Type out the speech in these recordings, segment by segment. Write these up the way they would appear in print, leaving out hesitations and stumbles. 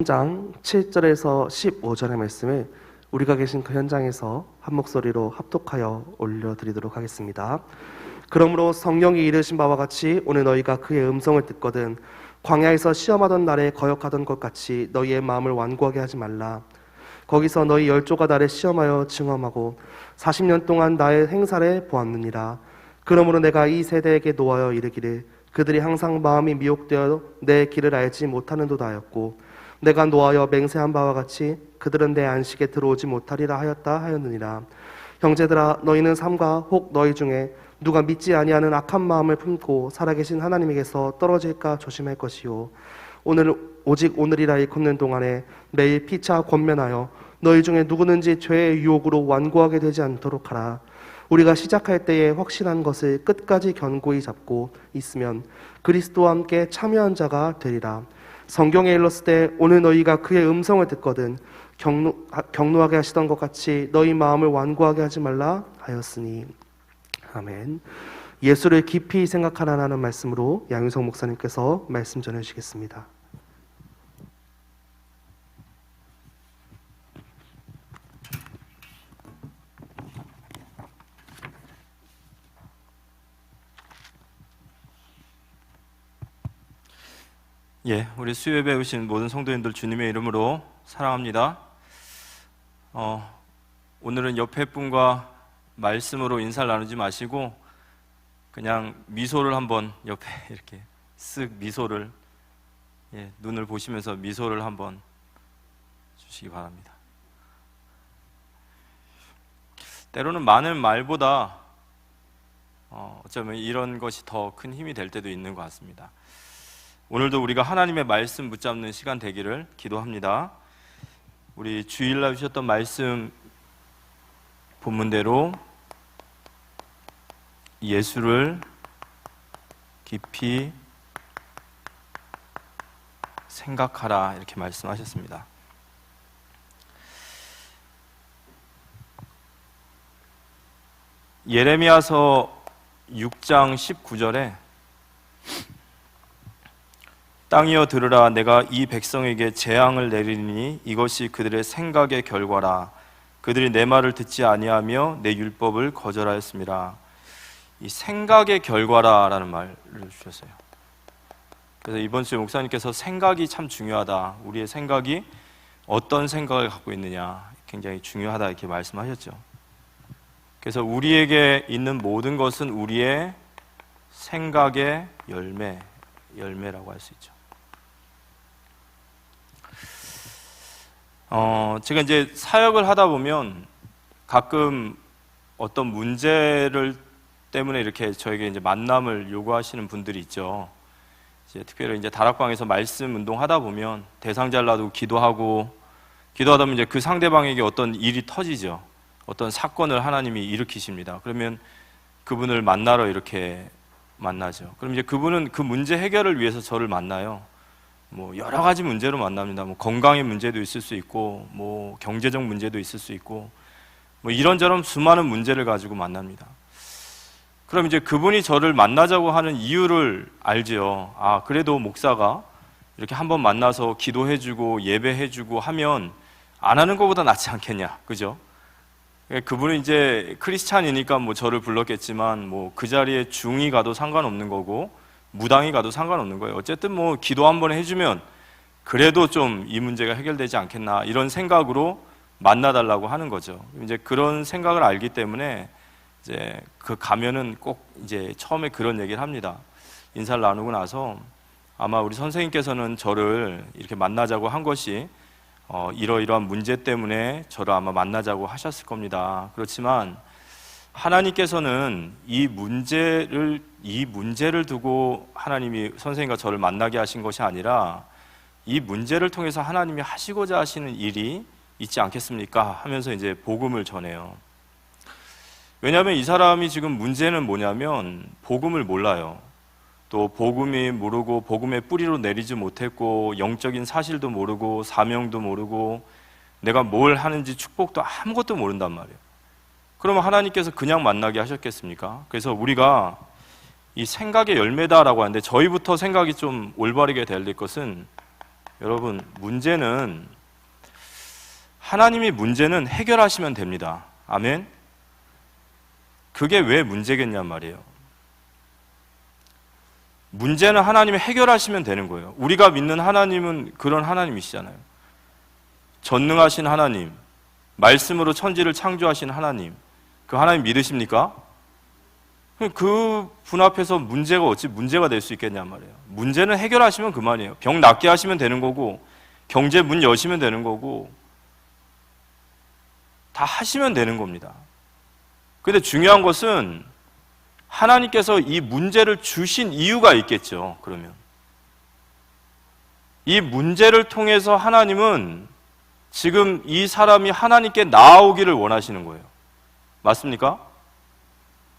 장 7절에서 15절의 말씀을 우리가 계신 그 현장에서 한 목소리로 합독하여 올려드리도록 하겠습니다. 그러므로 성령이 이르신 바와 같이 오늘 너희가 그의 음성을 듣거든 광야에서 시험하던 날에 거역하던 것 같이 너희의 마음을 완고하게 하지 말라. 거기서 너희 열조가 나를 시험하여 증험하고 40년 동안 나의 행사를 보았느니라. 그러므로 내가 이 세대에게 노하여 이르기를 그들이 항상 마음이 미혹되어 내 길을 알지 못하는도다 하였고 내가 노하여 맹세한 바와 같이 그들은 내 안식에 들어오지 못하리라 하였다 하였느니라. 형제들아, 너희는 삼가 혹 너희 중에 누가 믿지 아니하는 악한 마음을 품고 살아계신 하나님에게서 떨어질까 조심할 것이요, 오직 오늘이라 일컫는 동안에 매일 피차 권면하여 너희 중에 누구든지 죄의 유혹으로 완고하게 되지 않도록 하라. 우리가 시작할 때에 확실한 것을 끝까지 견고히 잡고 있으면 그리스도와 함께 참여한 자가 되리라. 성경에 일렀을 때 오늘 너희가 그의 음성을 듣거든 경노하게 하시던 것 같이 너희 마음을 완고하게 하지 말라 하였으니. 아멘. 예수를 깊이 생각하라는 말씀으로 양유성 목사님께서 말씀 전해주시겠습니다. 우리 수요예배 오신 모든 성도님들 주님의 이름으로 사랑합니다. 오늘은 옆에 분과 말씀으로 인사를 나누지 마시고 그냥 미소를 한번 옆에 이렇게 쓱 미소를 눈을 보시면서 미소를 한번 주시기 바랍니다. 때로는 많은 말보다 어쩌면 이런 것이 더 큰 힘이 될 때도 있는 것 같습니다. 오늘도 우리가 하나님의 말씀 붙잡는 시간 되기를 기도합니다. 우리 주일날 주셨던 말씀 본문대로 예수를 깊이 생각하라 이렇게 말씀하셨습니다. 예레미야서 6장 19절에 땅이여 들으라, 내가 이 백성에게 재앙을 내리니 이것이 그들의 생각의 결과라. 그들이 내 말을 듣지 아니하며 내 율법을 거절하였습니다. 이 생각의 결과라라는 말을 주셨어요. 그래서 이번 주에 목사님께서 생각이 참 중요하다, 우리의 생각이 어떤 생각을 갖고 있느냐 굉장히 중요하다 이렇게 말씀하셨죠. 그래서 우리에게 있는 모든 것은 우리의 생각의 열매라고 할 수 있죠. 제가 이제 사역을 하다 보면 가끔 어떤 문제를 때문에 이렇게 저에게 이제 만남을 요구하시는 분들이 있죠. 이제 특별히 이제 다락방에서 말씀 운동하다 보면 대상자를 놔두고 기도하다 보면 이제 그 상대방에게 어떤 일이 터지죠. 어떤 사건을 하나님이 일으키십니다. 그러면 그분을 만나러 이렇게 만나죠. 그럼 이제 그분은 그 문제 해결을 위해서 저를 만나요. 뭐 여러 가지 문제로 만납니다. 뭐 건강의 문제도 있을 수 있고, 뭐 경제적 문제도 있을 수 있고, 뭐 이런저런 수많은 문제를 가지고 만납니다. 그럼 이제 그분이 저를 만나자고 하는 이유를 알죠. 아, 그래도 목사가 이렇게 한번 만나서 기도해주고 예배해주고 하면 안 하는 것보다 낫지 않겠냐, 그죠? 그분은 이제 크리스찬이니까 뭐 저를 불렀겠지만 뭐 그 자리에 중이 가도 상관없는 거고 무당이 가도 상관없는 거예요. 어쨌든 뭐 기도 한번 해주면 그래도 좀 이 문제가 해결되지 않겠나 이런 생각으로 만나달라고 하는 거죠. 이제 그런 생각을 알기 때문에 이제 그 가면은 꼭 이제 처음에 그런 얘기를 합니다. 인사를 나누고 나서 아마 우리 선생님께서는 저를 이렇게 만나자고 한 것이 이러이러한 문제 때문에 저를 아마 만나자고 하셨을 겁니다. 그렇지만 하나님께서는 이 문제를 두고 하나님이 선생님과 저를 만나게 하신 것이 아니라 이 문제를 통해서 하나님이 하시고자 하시는 일이 있지 않겠습니까? 하면서 이제 복음을 전해요. 왜냐하면 이 사람이 지금 문제는 뭐냐면 복음을 몰라요. 또 복음이 모르고 복음의 뿌리로 내리지 못했고 영적인 사실도 모르고 사명도 모르고 내가 뭘 하는지 축복도 아무것도 모른단 말이에요. 그러면 하나님께서 그냥 만나게 하셨겠습니까? 그래서 우리가 이 생각의 열매다라고 하는데 저희부터 생각이 좀 올바르게 될 것은 여러분, 하나님이 문제는 해결하시면 됩니다. 아멘? 그게 왜 문제겠냔 말이에요. 문제는 하나님이 해결하시면 되는 거예요. 우리가 믿는 하나님은 그런 하나님이시잖아요. 전능하신 하나님, 말씀으로 천지를 창조하신 하나님, 그 하나님 믿으십니까? 그 분 앞에서 문제가 어찌 문제가 될 수 있겠냔 말이에요. 문제는 해결하시면 그만이에요. 병 낫게 하시면 되는 거고, 경제 문 여시면 되는 거고, 다 하시면 되는 겁니다. 근데 중요한 것은 하나님께서 이 문제를 주신 이유가 있겠죠. 그러면 이 문제를 통해서 하나님은 지금 이 사람이 하나님께 나아오기를 원하시는 거예요. 맞습니까?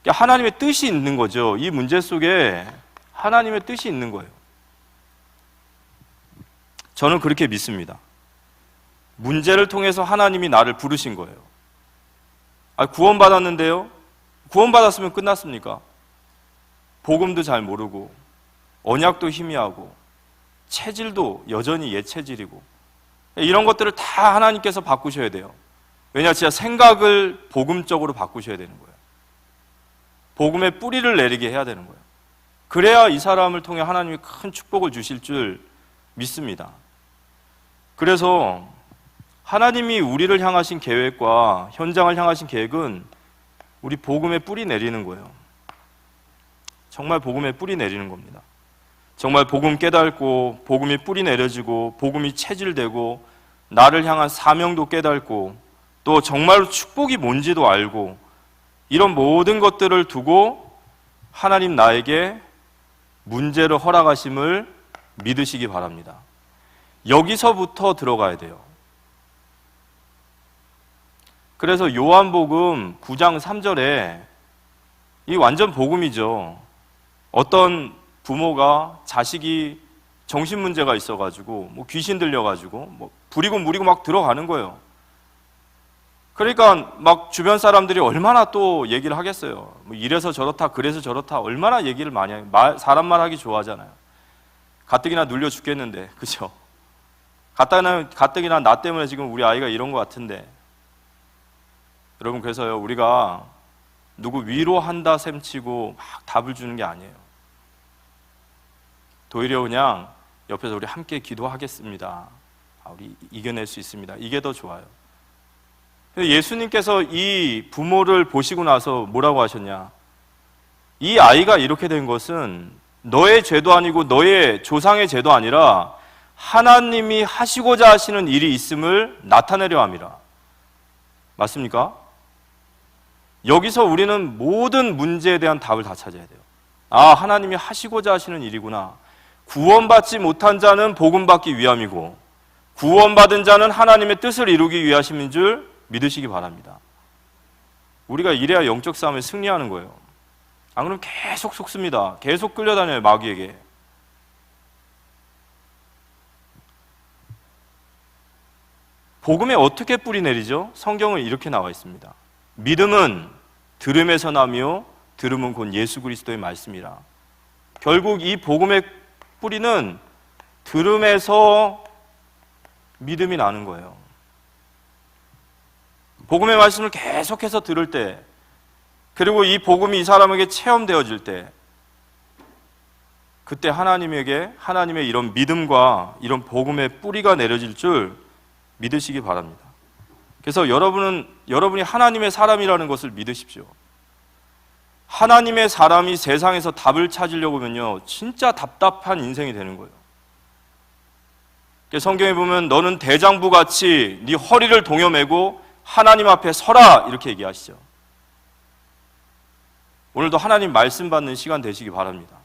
하나님의 뜻이 있는 거죠. 이 문제 속에 하나님의 뜻이 있는 거예요. 저는 그렇게 믿습니다. 문제를 통해서 하나님이 나를 부르신 거예요. 구원받았는데요? 구원받았으면 끝났습니까? 복음도 잘 모르고, 언약도 희미하고, 체질도 여전히 옛 체질이고, 이런 것들을 다 하나님께서 바꾸셔야 돼요. 왜냐, 진짜 생각을 복음적으로 바꾸셔야 되는 거예요. 복음의 뿌리를 내리게 해야 되는 거예요. 그래야 이 사람을 통해 하나님이 큰 축복을 주실 줄 믿습니다. 그래서 하나님이 우리를 향하신 계획과 현장을 향하신 계획은 우리 복음의 뿌리 내리는 거예요. 정말 복음의 뿌리 내리는 겁니다. 정말 복음 깨닫고, 복음이 뿌리 내려지고, 복음이 체질되고, 나를 향한 사명도 깨닫고, 또 정말로 축복이 뭔지도 알고, 이런 모든 것들을 두고 하나님 나에게 문제를 허락하심을 믿으시기 바랍니다. 여기서부터 들어가야 돼요. 그래서 요한복음 9장 3절에 이 완전 복음이죠. 어떤 부모가 자식이 정신문제가 있어가지고 귀신 들려가지고 부리고 무리고 막 들어가는 거예요. 그러니까 막 주변 사람들이 얼마나 또 얘기를 하겠어요. 이래서 저렇다, 그래서 저렇다, 얼마나 얘기를 많이 해요. 사람 말 하기 좋아하잖아요. 가뜩이나 눌려 죽겠는데, 그죠? 가뜩이나 나 때문에 지금 우리 아이가 이런 것 같은데. 여러분, 그래서요, 우리가 누구 위로한다 셈치고 막 답을 주는 게 아니에요. 도리어 그냥 옆에서 우리 함께 기도하겠습니다. 우리 이겨낼 수 있습니다. 이게 더 좋아요. 예수님께서 이 부모를 보시고 나서 뭐라고 하셨냐? 이 아이가 이렇게 된 것은 너의 죄도 아니고 너의 조상의 죄도 아니라 하나님이 하시고자 하시는 일이 있음을 나타내려 함이라. 맞습니까? 여기서 우리는 모든 문제에 대한 답을 다 찾아야 돼요. 하나님이 하시고자 하시는 일이구나. 구원받지 못한 자는 복음받기 위함이고, 구원받은 자는 하나님의 뜻을 이루기 위하심인 줄 믿으시기 바랍니다. 우리가 이래야 영적 싸움에 승리하는 거예요. 안 그러면 계속 속습니다. 계속 끌려다녀요, 마귀에게. 복음에 어떻게 뿌리 내리죠? 성경은 이렇게 나와 있습니다. 믿음은 들음에서 나며 들음은 곧 예수 그리스도의 말씀이라. 결국 이 복음의 뿌리는 들음에서 믿음이 나는 거예요. 복음의 말씀을 계속해서 들을 때, 그리고 이 복음이 이 사람에게 체험되어질 때, 그때 하나님의 이런 믿음과 이런 복음의 뿌리가 내려질 줄 믿으시기 바랍니다. 그래서 여러분이 하나님의 사람이라는 것을 믿으십시오. 하나님의 사람이 세상에서 답을 찾으려고 하면요, 진짜 답답한 인생이 되는 거예요. 성경에 보면 너는 대장부 같이 네 허리를 동여매고 하나님 앞에 서라, 이렇게 얘기하시죠. 오늘도 하나님 말씀 받는 시간 되시기 바랍니다.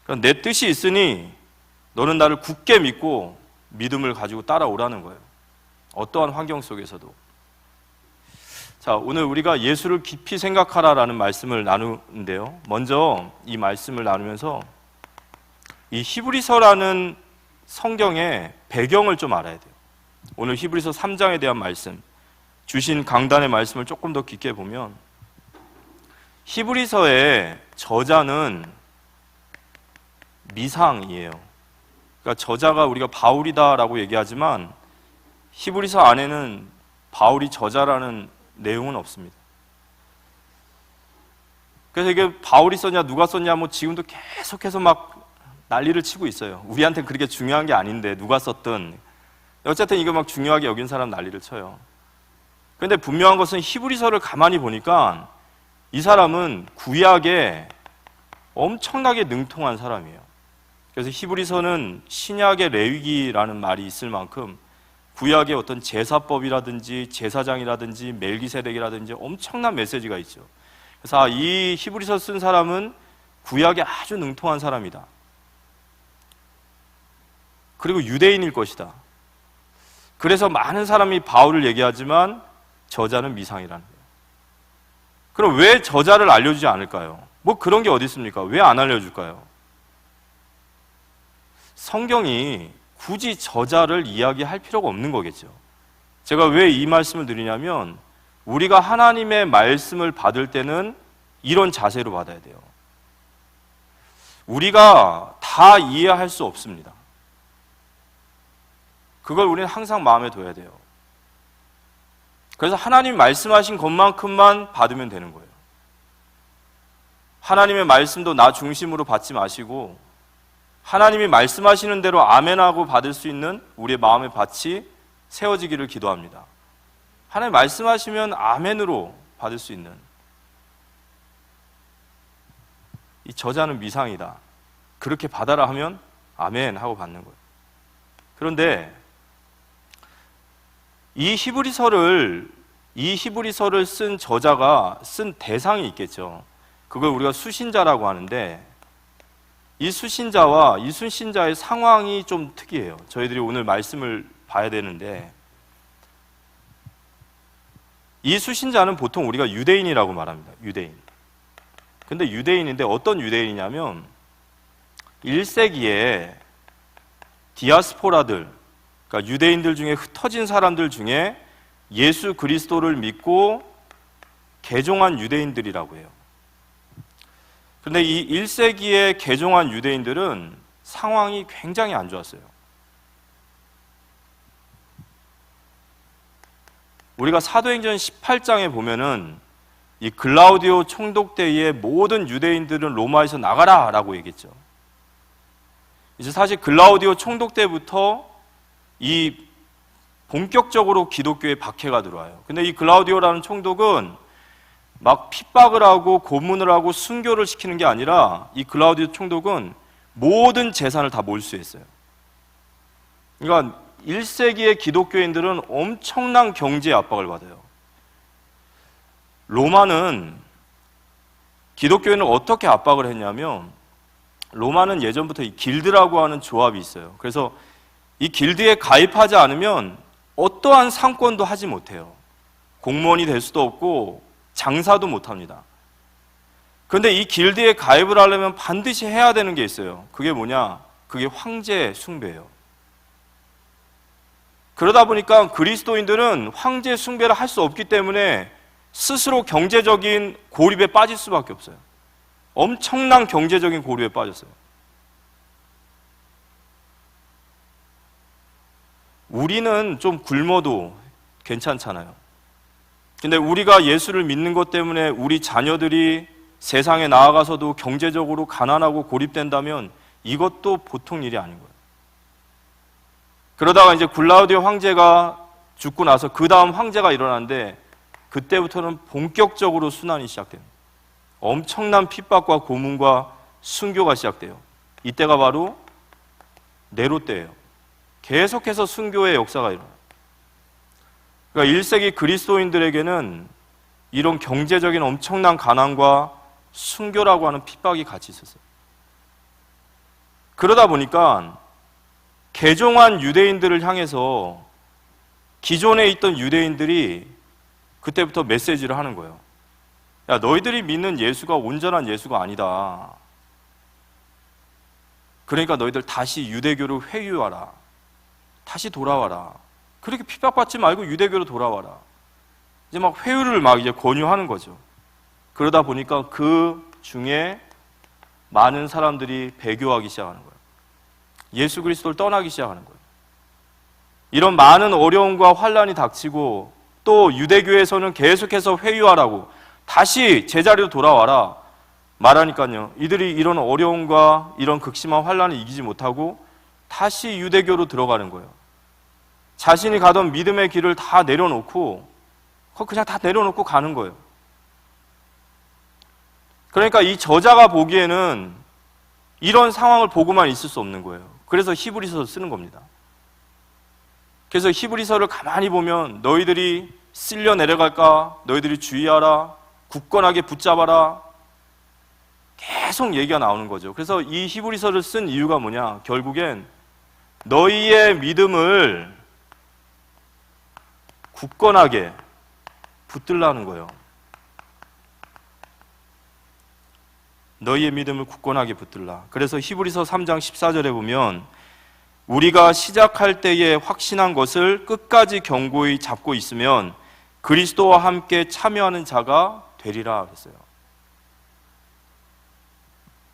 그러니까 내 뜻이 있으니 너는 나를 굳게 믿고 믿음을 가지고 따라오라는 거예요. 어떠한 환경 속에서도. 자, 오늘 우리가 예수를 깊이 생각하라라는 말씀을 나누는데요. 먼저 이 말씀을 나누면서 이 히브리서라는 성경의 배경을 좀 알아야 돼요. 오늘 히브리서 3장에 대한 말씀, 주신 강단의 말씀을 조금 더 깊게 보면 히브리서의 저자는 미상이에요. 그러니까 저자가 우리가 바울이다라고 얘기하지만 히브리서 안에는 바울이 저자라는 내용은 없습니다. 그래서 이게 바울이 썼냐 누가 썼냐 뭐 지금도 계속해서 막 난리를 치고 있어요. 우리한테는 그렇게 중요한 게 아닌데 누가 썼든 어쨌든 이거 막 중요하게 여긴 사람 난리를 쳐요. 그런데 분명한 것은 히브리서를 가만히 보니까 이 사람은 구약에 엄청나게 능통한 사람이에요. 그래서 히브리서는 신약의 레위기라는 말이 있을 만큼 구약의 어떤 제사법이라든지 제사장이라든지 멜기세덱이라든지 엄청난 메시지가 있죠. 그래서 이 히브리서 쓴 사람은 구약에 아주 능통한 사람이다. 그리고 유대인일 것이다. 그래서 많은 사람이 바울을 얘기하지만 저자는 미상이라는 거예요. 그럼 왜 저자를 알려주지 않을까요? 뭐 그런 게 어디 있습니까? 왜 안 알려줄까요? 성경이 굳이 저자를 이야기할 필요가 없는 거겠죠. 제가 왜 이 말씀을 드리냐면 우리가 하나님의 말씀을 받을 때는 이런 자세로 받아야 돼요. 우리가 다 이해할 수 없습니다. 그걸 우리는 항상 마음에 둬야 돼요. 그래서 하나님 말씀하신 것만큼만 받으면 되는 거예요. 하나님의 말씀도 나 중심으로 받지 마시고 하나님이 말씀하시는 대로 아멘하고 받을 수 있는 우리의 마음의 밭이 세워지기를 기도합니다. 하나님 말씀하시면 아멘으로 받을 수 있는 이 저자는 미상이다. 그렇게 받아라 하면 아멘 하고 받는 거예요. 그런데 이 히브리서를 쓴 저자가 쓴 대상이 있겠죠. 그걸 우리가 수신자라고 하는데 이 수신자와 이 수신자의 상황이 좀 특이해요. 저희들이 오늘 말씀을 봐야 되는데 이 수신자는 보통 우리가 유대인이라고 말합니다. 유대인. 근데 유대인인데 어떤 유대인이냐면 1세기에 디아스포라들, 그러니까 유대인들 중에 흩어진 사람들 중에 예수 그리스도를 믿고 개종한 유대인들이라고 해요. 그런데 이 1세기에 개종한 유대인들은 상황이 굉장히 안 좋았어요. 우리가 사도행전 18장에 보면은 이 글라우디오 총독 때에 모든 유대인들은 로마에서 나가라 라고 얘기했죠. 이제 사실 글라우디오 총독 때부터 이 본격적으로 기독교에 박해가 들어와요. 근데 이 글라우디오라는 총독은 막 핍박을 하고 고문을 하고 순교를 시키는 게 아니라 이 글라우디오 총독은 모든 재산을 다 몰수했어요. 그러니까 1세기의 기독교인들은 엄청난 경제 압박을 받아요. 로마는 기독교인을 어떻게 압박을 했냐면 로마는 예전부터 이 길드라고 하는 조합이 있어요. 그래서 이 길드에 가입하지 않으면 어떠한 상권도 하지 못해요. 공무원이 될 수도 없고 장사도 못합니다. 그런데 이 길드에 가입을 하려면 반드시 해야 되는 게 있어요. 그게 뭐냐? 그게 황제 숭배예요. 그러다 보니까 그리스도인들은 황제 숭배를 할 수 없기 때문에 스스로 경제적인 고립에 빠질 수밖에 없어요. 엄청난 경제적인 고립에 빠졌어요. 우리는 좀 굶어도 괜찮잖아요. 근데 우리가 예수를 믿는 것 때문에 우리 자녀들이 세상에 나아가서도 경제적으로 가난하고 고립된다면 이것도 보통 일이 아닌 거예요. 그러다가 이제 글라우디오 황제가 죽고 나서 그 다음 황제가 일어났는데 그때부터는 본격적으로 순환이 시작돼요. 엄청난 핍박과 고문과 순교가 시작돼요. 이때가 바로 네로 때예요. 계속해서 순교의 역사가 일어나요. 그러니까 1세기 그리스도인들에게는 이런 경제적인 엄청난 가난과 순교라고 하는 핍박이 같이 있었어요. 그러다 보니까 개종한 유대인들을 향해서 기존에 있던 유대인들이 그때부터 메시지를 하는 거예요. 야, 너희들이 믿는 예수가 온전한 예수가 아니다. 그러니까 너희들 다시 유대교로 회유하라. 다시 돌아와라. 그렇게 핍박받지 말고 유대교로 돌아와라. 이제 막 회유를 막 이제 권유하는 거죠. 그러다 보니까 그 중에 많은 사람들이 배교하기 시작하는 거예요. 예수 그리스도를 떠나기 시작하는 거예요. 이런 많은 어려움과 환란이 닥치고 또 유대교에서는 계속해서 회유하라고 다시 제자리로 돌아와라 말하니까요. 이들이 이런 어려움과 이런 극심한 환란을 이기지 못하고 다시 유대교로 들어가는 거예요. 자신이 가던 믿음의 길을 다 내려놓고 그냥 다 내려놓고 가는 거예요. 그러니까 이 저자가 보기에는 이런 상황을 보고만 있을 수 없는 거예요. 그래서 히브리서를 쓰는 겁니다. 그래서 히브리서를 가만히 보면 너희들이 쓸려 내려갈까? 너희들이 주의하라. 굳건하게 붙잡아라. 계속 얘기가 나오는 거죠. 그래서 이 히브리서를 쓴 이유가 뭐냐? 결국엔 너희의 믿음을 굳건하게 붙들라는 거예요. 너희의 믿음을 굳건하게 붙들라. 그래서 히브리서 3장 14절에 보면 우리가 시작할 때에 확신한 것을 끝까지 견고히 잡고 있으면 그리스도와 함께 참여하는 자가 되리라 그랬어요.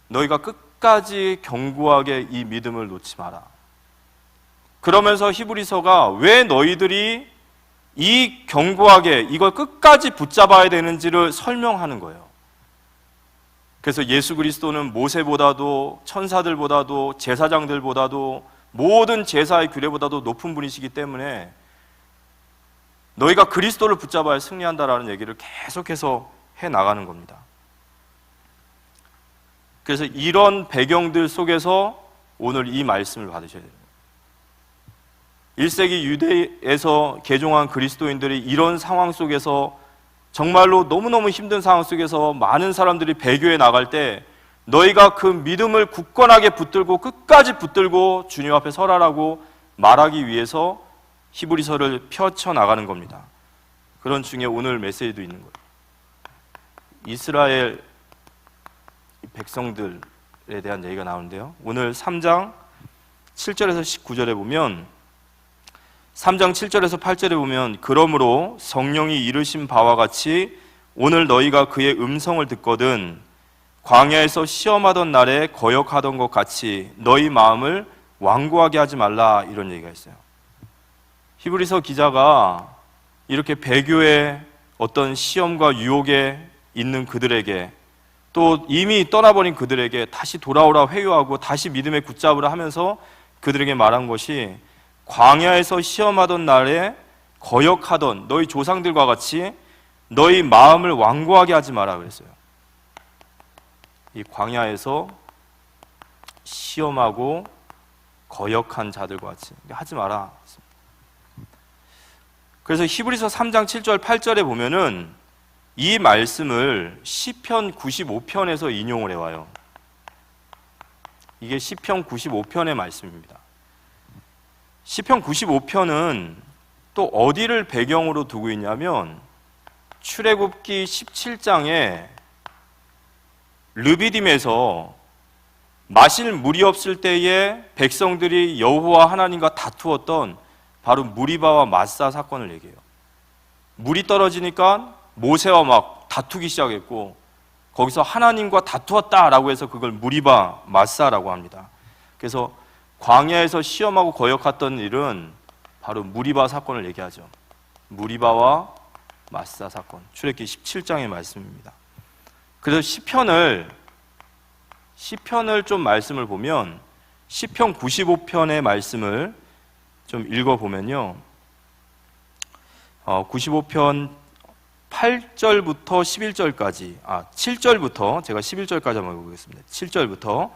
너희가 끝까지 견고하게 이 믿음을 놓지 마라. 그러면서 히브리서가 왜 너희들이 이 견고하게 이걸 끝까지 붙잡아야 되는지를 설명하는 거예요. 그래서 예수 그리스도는 모세보다도 천사들보다도 제사장들보다도 모든 제사의 규례보다도 높은 분이시기 때문에 너희가 그리스도를 붙잡아야 승리한다라는 얘기를 계속해서 해나가는 겁니다. 그래서 이런 배경들 속에서 오늘 이 말씀을 받으셔야 됩니다. 1세기 유대에서 개종한 그리스도인들이 이런 상황 속에서 정말로 너무너무 힘든 상황 속에서 많은 사람들이 배교에 나갈 때 너희가 그 믿음을 굳건하게 붙들고 끝까지 붙들고 주님 앞에 서라라고 말하기 위해서 히브리서를 펼쳐나가는 겁니다. 그런 중에 오늘 메시지도 있는 거예요. 이스라엘 백성들에 대한 얘기가 나오는데요. 오늘 3장 7절에서 19절에 보면 3장 7절에서 8절에 보면 그러므로 성령이 이르신 바와 같이 오늘 너희가 그의 음성을 듣거든 광야에서 시험하던 날에 거역하던 것 같이 너희 마음을 완고하게 하지 말라 이런 얘기가 있어요. 히브리서 기자가 이렇게 배교의 어떤 시험과 유혹에 있는 그들에게 또 이미 떠나버린 그들에게 다시 돌아오라 회유하고 다시 믿음에 붙잡으라 하면서 그들에게 말한 것이 광야에서 시험하던 날에 거역하던 너희 조상들과 같이 너희 마음을 완고하게 하지 마라 그랬어요. 이 광야에서 시험하고 거역한 자들과 같이 하지 마라. 그래서 히브리서 3장 7절 8절에 보면은 이 말씀을 시편 95편에서 인용을 해와요. 이게 시편 95편의 말씀입니다. 시편 95편은 또 어디를 배경으로 두고 있냐면 출애굽기 17장에 르비딤에서 마실 물이 없을 때에 백성들이 여호와 하나님과 다투었던 바로 무리바와 마사 사건을 얘기해요. 물이 떨어지니까 모세와 막 다투기 시작했고 거기서 하나님과 다투었다라고 해서 그걸 무리바 마사라고 합니다. 그래서 광야에서 시험하고 거역했던 일은 바로 무리바 사건을 얘기하죠. 무리바와 마사 사건, 출애굽기 17장의 말씀입니다. 그래서 시편을 좀 말씀을 보면 시편 95편의 말씀을 좀 읽어보면요. 95편 8절부터 11절까지 7절부터 제가 11절까지 한번 보겠습니다. 7절부터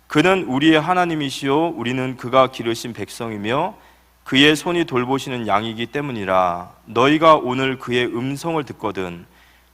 그는 우리의 하나님이시요 우리는 그가 기르신 백성이며 그의 손이 돌보시는 양이기 때문이라. 너희가 오늘 그의 음성을 듣거든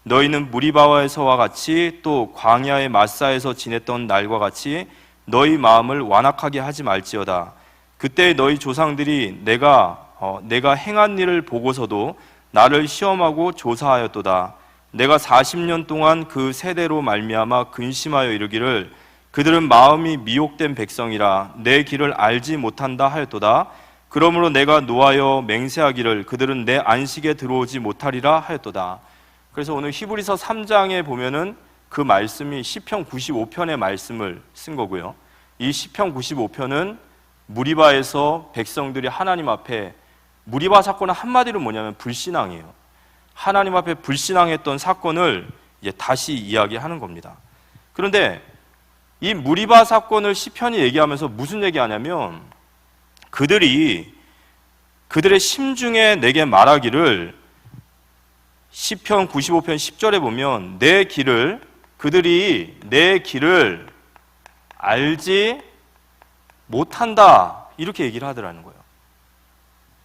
너희는 무리바와에서와 같이 또 광야의 마사에서 지냈던 날과 같이 너희 마음을 완악하게 하지 말지어다. 그때 너희 조상들이 내가 행한 일을 보고서도 나를 시험하고 조사하였도다. 내가 40년 동안 그 세대로 말미암아 근심하여 이르기를 그들은 마음이 미혹된 백성이라 내 길을 알지 못한다 하였도다. 그러므로 내가 노하여 맹세하기를 그들은 내 안식에 들어오지 못하리라 하였도다. 그래서 오늘 히브리서 3장에 보면은 그 말씀이 시편 95편의 말씀을 쓴 거고요. 이 시편 95편은 무리바에서 백성들이 하나님 앞에, 무리바 사건은 한마디로 뭐냐면 불신앙이에요. 하나님 앞에 불신앙했던 사건을 이제 다시 이야기하는 겁니다. 그런데 이 무리바 사건을 시편이 얘기하면서 무슨 얘기하냐면, 그들의 심중에 내게 말하기를, 시편 95편 10절에 보면 그들이 내 길을 알지 못한다, 이렇게 얘기를 하더라는 거예요.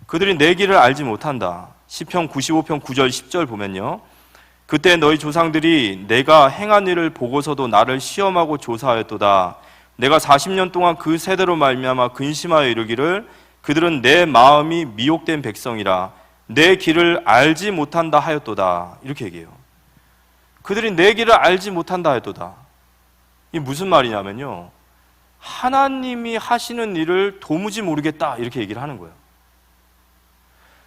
그들이 내 길을 알지 못한다. 시편 95편 9절 10절 보면요, 그때 너희 조상들이 내가 행한 일을 보고서도 나를 시험하고 조사하였도다. 내가 40년 동안 그 세대로 말미암아 근심하여 이르기를, 그들은 내 마음이 미혹된 백성이라 내 길을 알지 못한다 하였도다, 이렇게 얘기해요. 그들이 내 길을 알지 못한다 하였도다. 이게 무슨 말이냐면요, 하나님이 하시는 일을 도무지 모르겠다, 이렇게 얘기를 하는 거예요.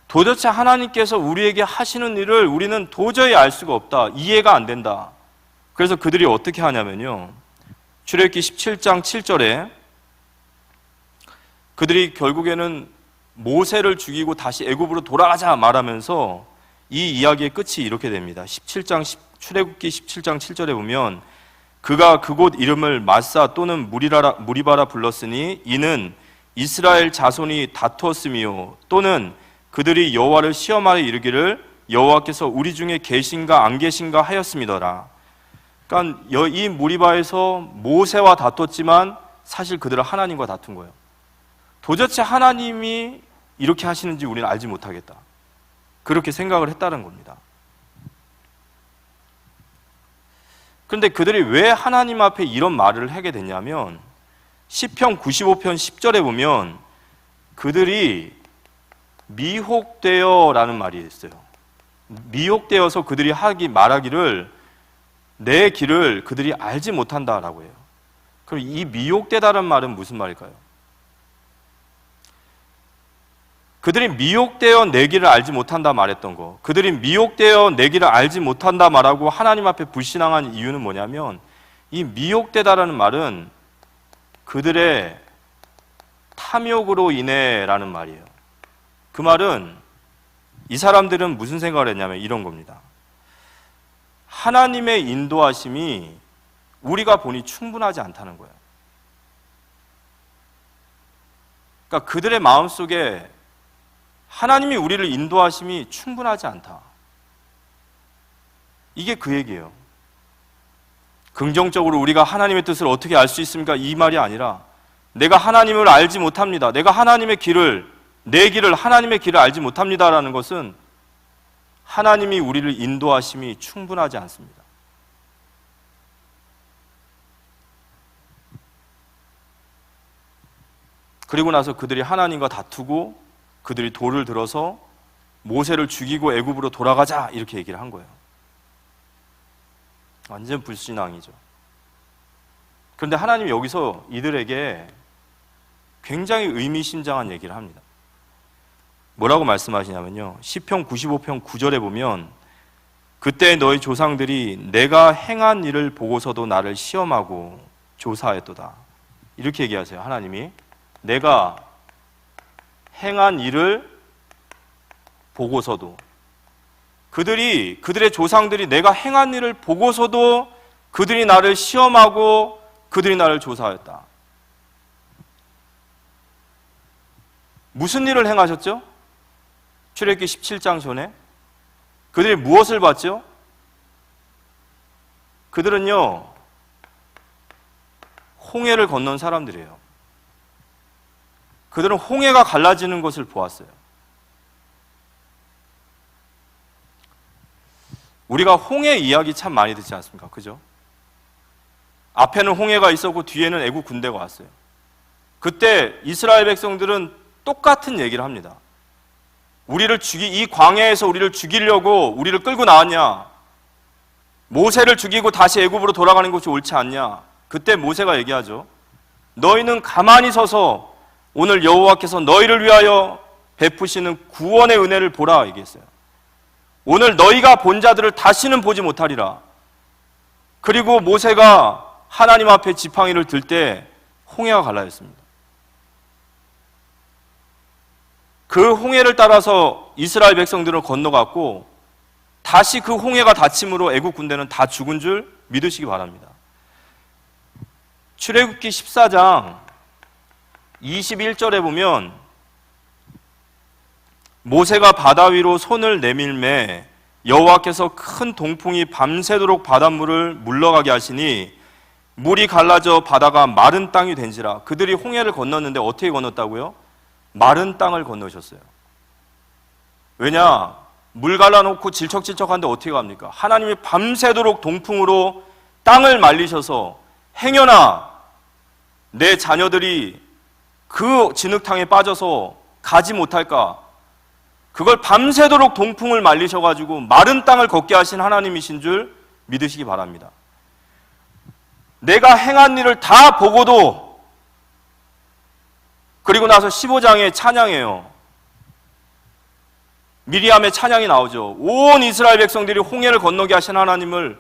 도대체 하나님께서 우리에게 하시는 일을 우리는 도저히 알 수가 없다, 이해가 안 된다. 그래서 그들이 어떻게 하냐면요, 출애굽기 17장 7절에 그들이 결국에는 모세를 죽이고 다시 애굽으로 돌아가자 말하면서 이 이야기의 끝이 이렇게 됩니다. 출애굽기 17장 7절에 보면, 그가 그곳 이름을 마사 또는 무리바라 불렀으니 이는 이스라엘 자손이 다투었으며, 또는 그들이 여호와를 시험하여 이르기를 여호와께서 우리 중에 계신가 안 계신가 하였음이더라. 그러니까 이 무리바에서 모세와 다퉜지만 사실 그들은 하나님과 다툰 거예요. 도대체 하나님이 이렇게 하시는지 우리는 알지 못하겠다, 그렇게 생각을 했다는 겁니다. 그런데 그들이 왜 하나님 앞에 이런 말을 하게 됐냐면, 시편 95편 10절에 보면 그들이 미혹되어 라는 말이 있어요. 미혹되어서 그들이 말하기를 내 길을 그들이 알지 못한다라고 해요. 그럼 이 미혹되다는 말은 무슨 말일까요? 그들이 미혹되어 내 길을 알지 못한다 말했던 거, 그들이 미혹되어 내 길을 알지 못한다 말하고 하나님 앞에 불신앙한 이유는 뭐냐면, 이 미혹되다라는 말은 그들의 탐욕으로 인해 라는 말이에요. 그 말은 이 사람들은 무슨 생각을 했냐면 이런 겁니다. 하나님의 인도하심이 우리가 보니 충분하지 않다는 거예요. 그러니까 그들의 마음속에 하나님이 우리를 인도하심이 충분하지 않다, 이게 그 얘기예요. 긍정적으로 우리가 하나님의 뜻을 어떻게 알 수 있습니까? 이 말이 아니라, 내가 하나님을 알지 못합니다, 내가 하나님의 길을 하나님의 길을 알지 못합니다라는 것은 하나님이 우리를 인도하심이 충분하지 않습니다. 그리고 나서 그들이 하나님과 다투고 그들이 돌을 들어서 모세를 죽이고 애굽으로 돌아가자, 이렇게 얘기를 한 거예요. 완전 불신앙이죠. 그런데 하나님이 여기서 이들에게 굉장히 의미심장한 얘기를 합니다. 뭐라고 말씀하시냐면요, 시편 95편 9절에 보면, 그때 너희 조상들이 내가 행한 일을 보고서도 나를 시험하고 조사하였도다, 이렇게 얘기하세요. 하나님이 내가 행한 일을 보고서도, 그들의 조상들이 내가 행한 일을 보고서도 그들이 나를 시험하고 그들이 나를 조사하였다. 무슨 일을 행하셨죠? 출애굽기 17장 전에 그들이 무엇을 봤죠? 그들은요, 홍해를 건넌 사람들이에요. 그들은 홍해가 갈라지는 것을 보았어요. 우리가 홍해 이야기 참 많이 듣지 않습니까? 그죠? 앞에는 홍해가 있었고 뒤에는 애국 군대가 왔어요. 그때 이스라엘 백성들은 똑같은 얘기를 합니다. 이 광야에서 우리를 죽이려고 우리를 끌고 나왔냐? 모세를 죽이고 다시 애굽으로 돌아가는 것이 옳지 않냐? 그때 모세가 얘기하죠. 너희는 가만히 서서 오늘 여호와께서 너희를 위하여 베푸시는 구원의 은혜를 보라, 얘기했어요. 오늘 너희가 본 자들을 다시는 보지 못하리라. 그리고 모세가 하나님 앞에 지팡이를 들 때 홍해가 갈라졌습니다. 그 홍해를 따라서 이스라엘 백성들은 건너갔고 다시 그 홍해가 닫힘으로 애국 군대는 다 죽은 줄 믿으시기 바랍니다. 출애굽기 14장 21절에 보면 모세가 바다 위로 손을 내밀매 여호와께서 큰 동풍이 밤새도록 바닷물을 물러가게 하시니 물이 갈라져 바다가 마른 땅이 된지라. 그들이 홍해를 건넜는데 어떻게 건넜다고요? 마른 땅을 건너셨어요. 왜냐? 물 갈라놓고 질척질척한데 어떻게 갑니까? 하나님이 밤새도록 동풍으로 땅을 말리셔서 행여나 내 자녀들이 그 진흙탕에 빠져서 가지 못할까? 그걸 밤새도록 동풍을 말리셔가지고 마른 땅을 걷게 하신 하나님이신 줄 믿으시기 바랍니다. 내가 행한 일을 다 보고도, 그리고 나서 15장에 찬양해요. 미리암의 찬양이 나오죠. 온 이스라엘 백성들이 홍해를 건너게 하신 하나님을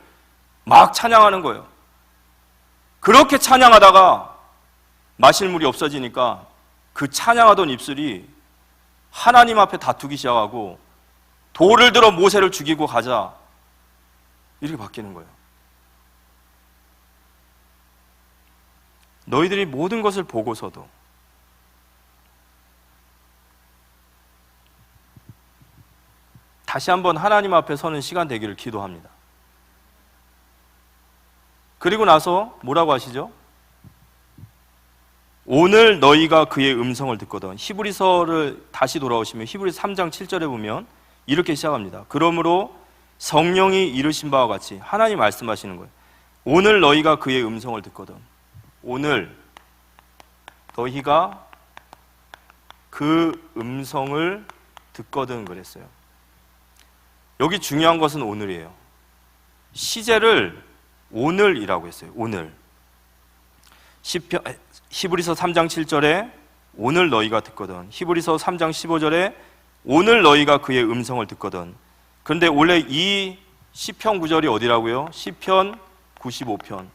막 찬양하는 거예요. 그렇게 찬양하다가 마실 물이 없어지니까 그 찬양하던 입술이 하나님 앞에 다투기 시작하고 돌을 들어 모세를 죽이고 가자, 이렇게 바뀌는 거예요. 너희들이 모든 것을 보고서도 다시 한번 하나님 앞에 서는 시간 되기를 기도합니다. 그리고 나서 뭐라고 하시죠? 오늘 너희가 그의 음성을 듣거든. 히브리서를 다시 돌아오시면 히브리서 3장 7절에 보면 이렇게 시작합니다. 그러므로 성령이 이르신 바와 같이, 하나님 말씀하시는 거예요. 오늘 너희가 그의 음성을 듣거든. 오늘 너희가 그 음성을 듣거든 그랬어요. 여기 중요한 것은 오늘이에요. 시제를 오늘이라고 했어요. 오늘. 히브리서 3장 7절에 오늘 너희가 듣거든. 히브리서 3장 15절에 오늘 너희가 그의 음성을 듣거든. 그런데 원래 이 시편 구절이 어디라고요? 시편 95편.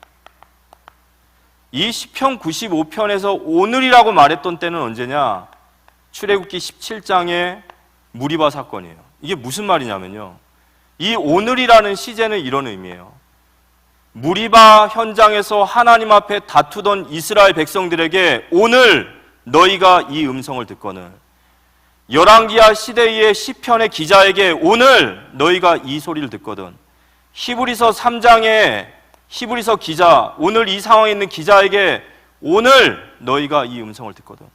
이 시편 95편에서 오늘이라고 말했던 때는 언제냐? 출애굽기 17장의 무리바 사건이에요. 이게 무슨 말이냐면요, 이 오늘이라는 시제는 이런 의미예요. 무리바 현장에서 하나님 앞에 다투던 이스라엘 백성들에게 오늘 너희가 이 음성을 듣거늘, 열왕기하 시대의 시편의 기자에게 오늘 너희가 이 소리를 듣거든, 히브리서 3장의 히브리서 기자, 오늘 이 상황에 있는 기자에게 오늘 너희가 이 음성을 듣거든.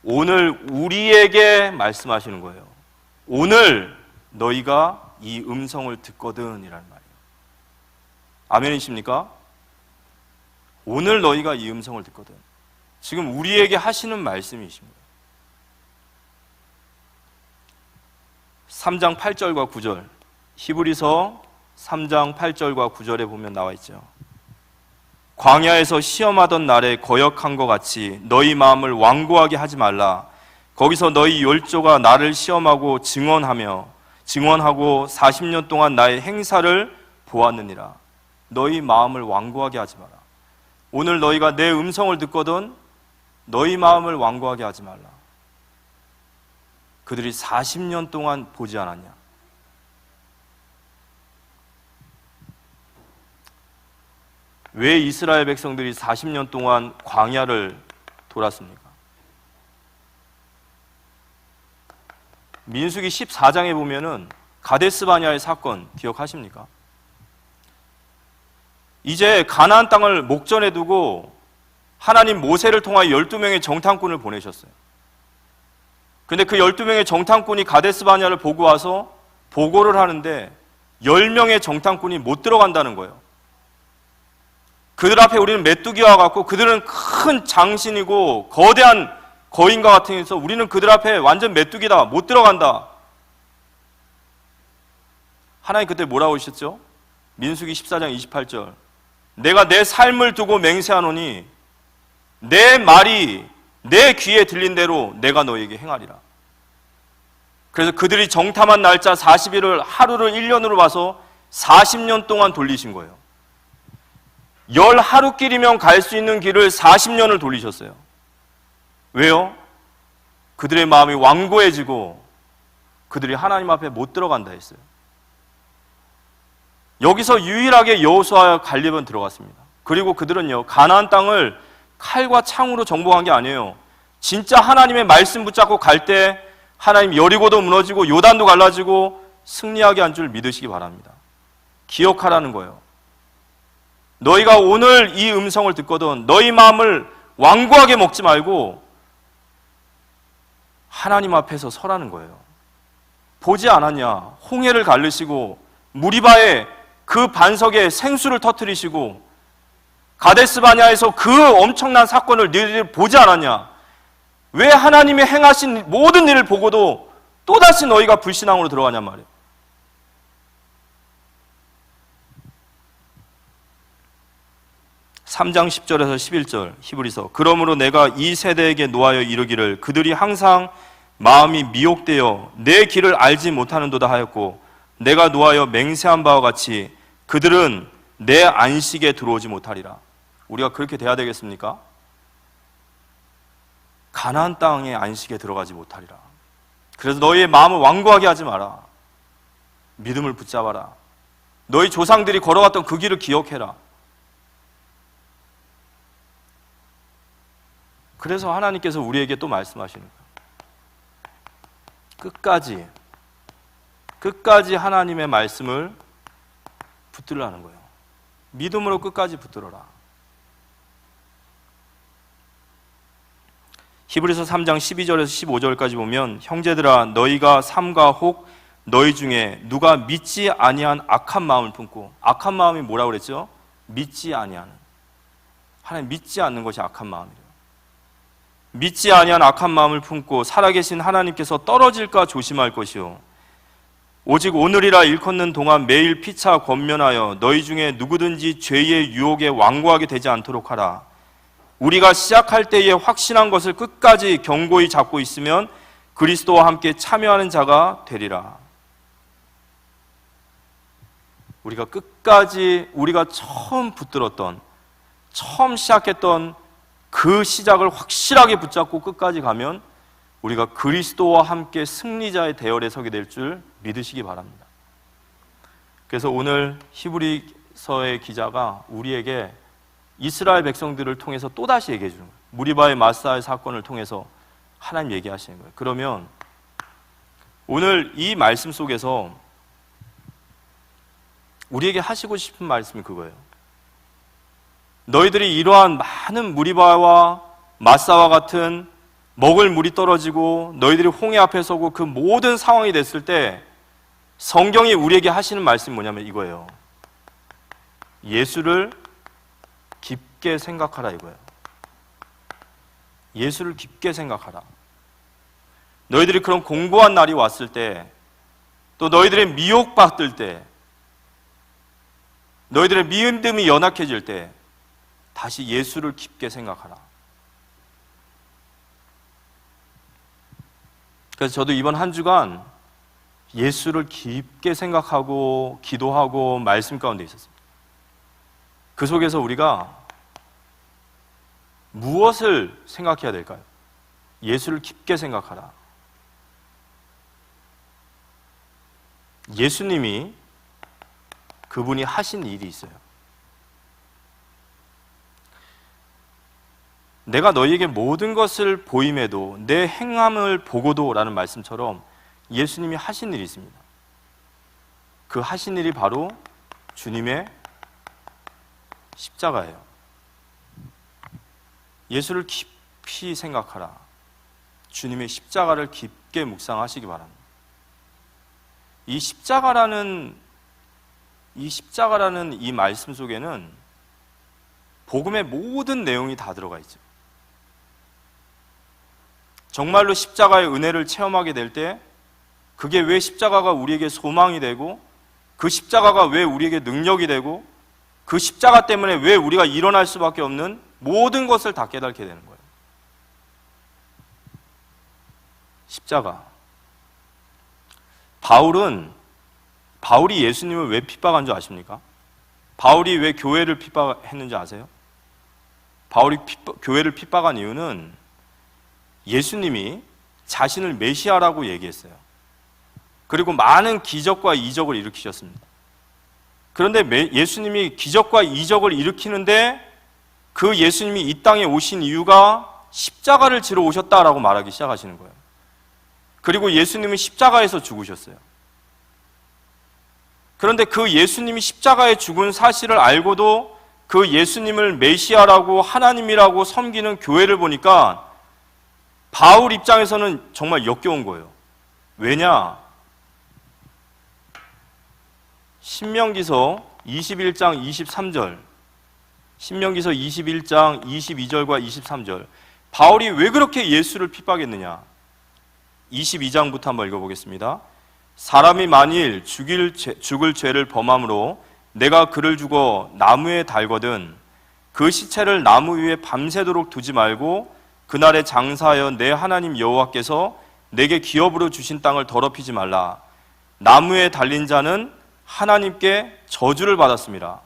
오늘 우리에게 말씀하시는 거예요. 오늘 너희가 이 음성을 듣거든 이라는 말이에요. 아멘이십니까? 오늘 너희가 이 음성을 듣거든. 지금 우리에게 하시는 말씀이십니다. 3장 8절과 9절, 히브리서 3장 8절과 9절에 보면 나와 있죠. 광야에서 시험하던 날에 거역한 것 같이 너희 마음을 완고하게 하지 말라. 거기서 너희 열조가 나를 시험하고 증언하고 40년 동안 나의 행사를 보았느니라. 너희 마음을 완고하게 하지 마라. 오늘 너희가 내 음성을 듣거든 너희 마음을 완고하게 하지 말라. 그들이 40년 동안 보지 않았냐? 왜 이스라엘 백성들이 40년 동안 광야를 돌았습니까? 민수기 14장에 보면은 가데스 바냐의 사건 기억하십니까? 이제 가나안 땅을 목전에 두고 하나님 모세를 통하여 12명의 정탐꾼을 보내셨어요. 근데 그 12명의 정탐꾼이 가데스 바냐를 보고 와서 보고를 하는데 10명의 정탐꾼이 못 들어간다는 거예요. 그들 앞에 우리는 메뚜기와 같고 그들은 큰 장신이고 거대한 거인과 같으면서 우리는 그들 앞에 완전 메뚜기다, 못 들어간다. 하나님 그때 뭐라고 하셨죠? 민수기 14장 28절, 내가 내 삶을 두고 맹세하노니 내 말이 내 귀에 들린 대로 내가 너에게 행하리라. 그래서 그들이 정탐한 날짜 40일을 하루를 1년으로 봐서 40년 동안 돌리신 거예요. 10하루길이면 갈 수 있는 길을 40년을 돌리셨어요. 왜요? 그들의 마음이 완고해지고 그들이 하나님 앞에 못 들어간다 했어요. 여기서 유일하게 여호수아와 갈렙은 들어갔습니다. 그리고 그들은요, 가나안 땅을 칼과 창으로 정복한 게 아니에요. 진짜 하나님의 말씀 붙잡고 갈 때 하나님 여리고도 무너지고 요단도 갈라지고 승리하게 한 줄 믿으시기 바랍니다. 기억하라는 거예요. 너희가 오늘 이 음성을 듣거든 너희 마음을 완고하게 먹지 말고 하나님 앞에서 서라는 거예요. 보지 않았냐? 홍해를 갈르시고 무리바에 그 반석에 생수를 터뜨리시고 가데스 바냐에서 그 엄청난 사건을 너희들이 보지 않았냐? 왜 하나님이 행하신 모든 일을 보고도 또다시 너희가 불신앙으로 들어가냔 말이에요. (3장 10절에서 11절) 히브리서 그러므로 내가 이 세대에게 노하여 이르기를 그들이 항상 마음이 미혹되어 내 길을 알지 못하는도다 하였고 내가 노하여 맹세한 바와 같이 그들은 내 안식에 들어오지 못하리라. 우리가 그렇게 돼야 되겠습니까? 가나안 땅의 안식에 들어가지 못하리라. 그래서 너희의 마음을 완고하게 하지 마라. 믿음을 붙잡아라. 너희 조상들이 걸어갔던 그 길을 기억해라. 그래서 하나님께서 우리에게 또 말씀하시는 거예요. 끝까지 하나님의 말씀을 붙들라는 거예요. 믿음으로 끝까지 붙들어라. 히브리서 3장 12절에서 15절까지 보면 형제들아 너희가 삼가 혹 너희 중에 누가 믿지 아니한 악한 마음을 품고, 악한 마음이 뭐라고 그랬죠? 믿지 아니하는, 하나님 믿지 않는 것이 악한 마음이래요. 믿지 아니한 악한 마음을 품고 살아계신 하나님께서 떨어질까 조심할 것이요 오직 오늘이라 일컫는 동안 매일 피차 권면하여 너희 중에 누구든지 죄의 유혹에 완고하게 되지 않도록 하라. 우리가 시작할 때에 확신한 것을 끝까지 견고히 잡고 있으면 그리스도와 함께 참여하는 자가 되리라. 우리가 끝까지 우리가 처음 붙들었던, 처음 시작했던 그 시작을 확실하게 붙잡고 끝까지 가면 우리가 그리스도와 함께 승리자의 대열에 서게 될 줄 믿으시기 바랍니다. 그래서 오늘 히브리서의 기자가 우리에게 이스라엘 백성들을 통해서 또다시 얘기해 주는 거예요. 무리바의 마사의 사건을 통해서 하나님 얘기하시는 거예요. 그러면 오늘 이 말씀 속에서 우리에게 하시고 싶은 말씀이 그거예요. 너희들이 이러한 많은 무리바와 마사와 같은 먹을 물이 떨어지고 너희들이 홍해 앞에 서고 그 모든 상황이 됐을 때 성경이 우리에게 하시는 말씀이 뭐냐면 이거예요. 예수를 깊게 생각하라 이거예요. 예수를 깊게 생각하라. 너희들이 그런 공고한 날이 왔을 때, 또 너희들의 미혹받을 때, 너희들의 믿음이 연약해질 때 다시 예수를 깊게 생각하라. 그래서 저도 이번 한 주간 예수를 깊게 생각하고 기도하고 말씀 가운데 있었습니다. 그 속에서 우리가 무엇을 생각해야 될까요? 예수를 깊게 생각하라. 예수님이 그분이 하신 일이 있어요. 내가 너희에게 모든 것을 보임에도 내 행함을 보고도 라는 말씀처럼 예수님이 하신 일이 있습니다. 그 하신 일이 바로 주님의 십자가예요. 예수를 깊이 생각하라. 주님의 십자가를 깊게 묵상하시기 바랍니다. 이 십자가라는 이 말씀 속에는 복음의 모든 내용이 다 들어가 있죠. 정말로 십자가의 은혜를 체험하게 될 때 그게 왜 십자가가 우리에게 소망이 되고, 그 십자가가 왜 우리에게 능력이 되고, 그 십자가 때문에 왜 우리가 일어날 수밖에 없는 모든 것을 다 깨닫게 되는 거예요. 바울이 예수님을 왜 핍박한 줄 아십니까? 바울이 왜 교회를 핍박했는지 아세요? 바울이 교회를 핍박한 이유는 예수님이 자신을 메시아라고 얘기했어요. 그리고 많은 기적과 이적을 일으키셨습니다. 그런데 예수님이 기적과 이적을 일으키는데 그 예수님이 이 땅에 오신 이유가 십자가를 지러 오셨다라고 말하기 시작하시는 거예요. 그리고 예수님은 십자가에서 죽으셨어요. 그런데 그 예수님이 십자가에 죽은 사실을 알고도 그 예수님을 메시아라고 하나님이라고 섬기는 교회를 보니까 바울 입장에서는 정말 역겨운 거예요. 왜냐? 신명기서 21장 23절, 신명기서 21장 22절과 23절, 바울이 왜 그렇게 예수를 핍박했느냐? 22장부터 한번 읽어보겠습니다. 사람이 만일 죽을 죄를 범함으로 내가 그를 죽어 나무에 달거든 그 시체를 나무 위에 밤새도록 두지 말고 그날에 장사하여 내 하나님 여호와께서 내게 기업으로 주신 땅을 더럽히지 말라. 나무에 달린 자는 하나님께 저주를 받았습니다.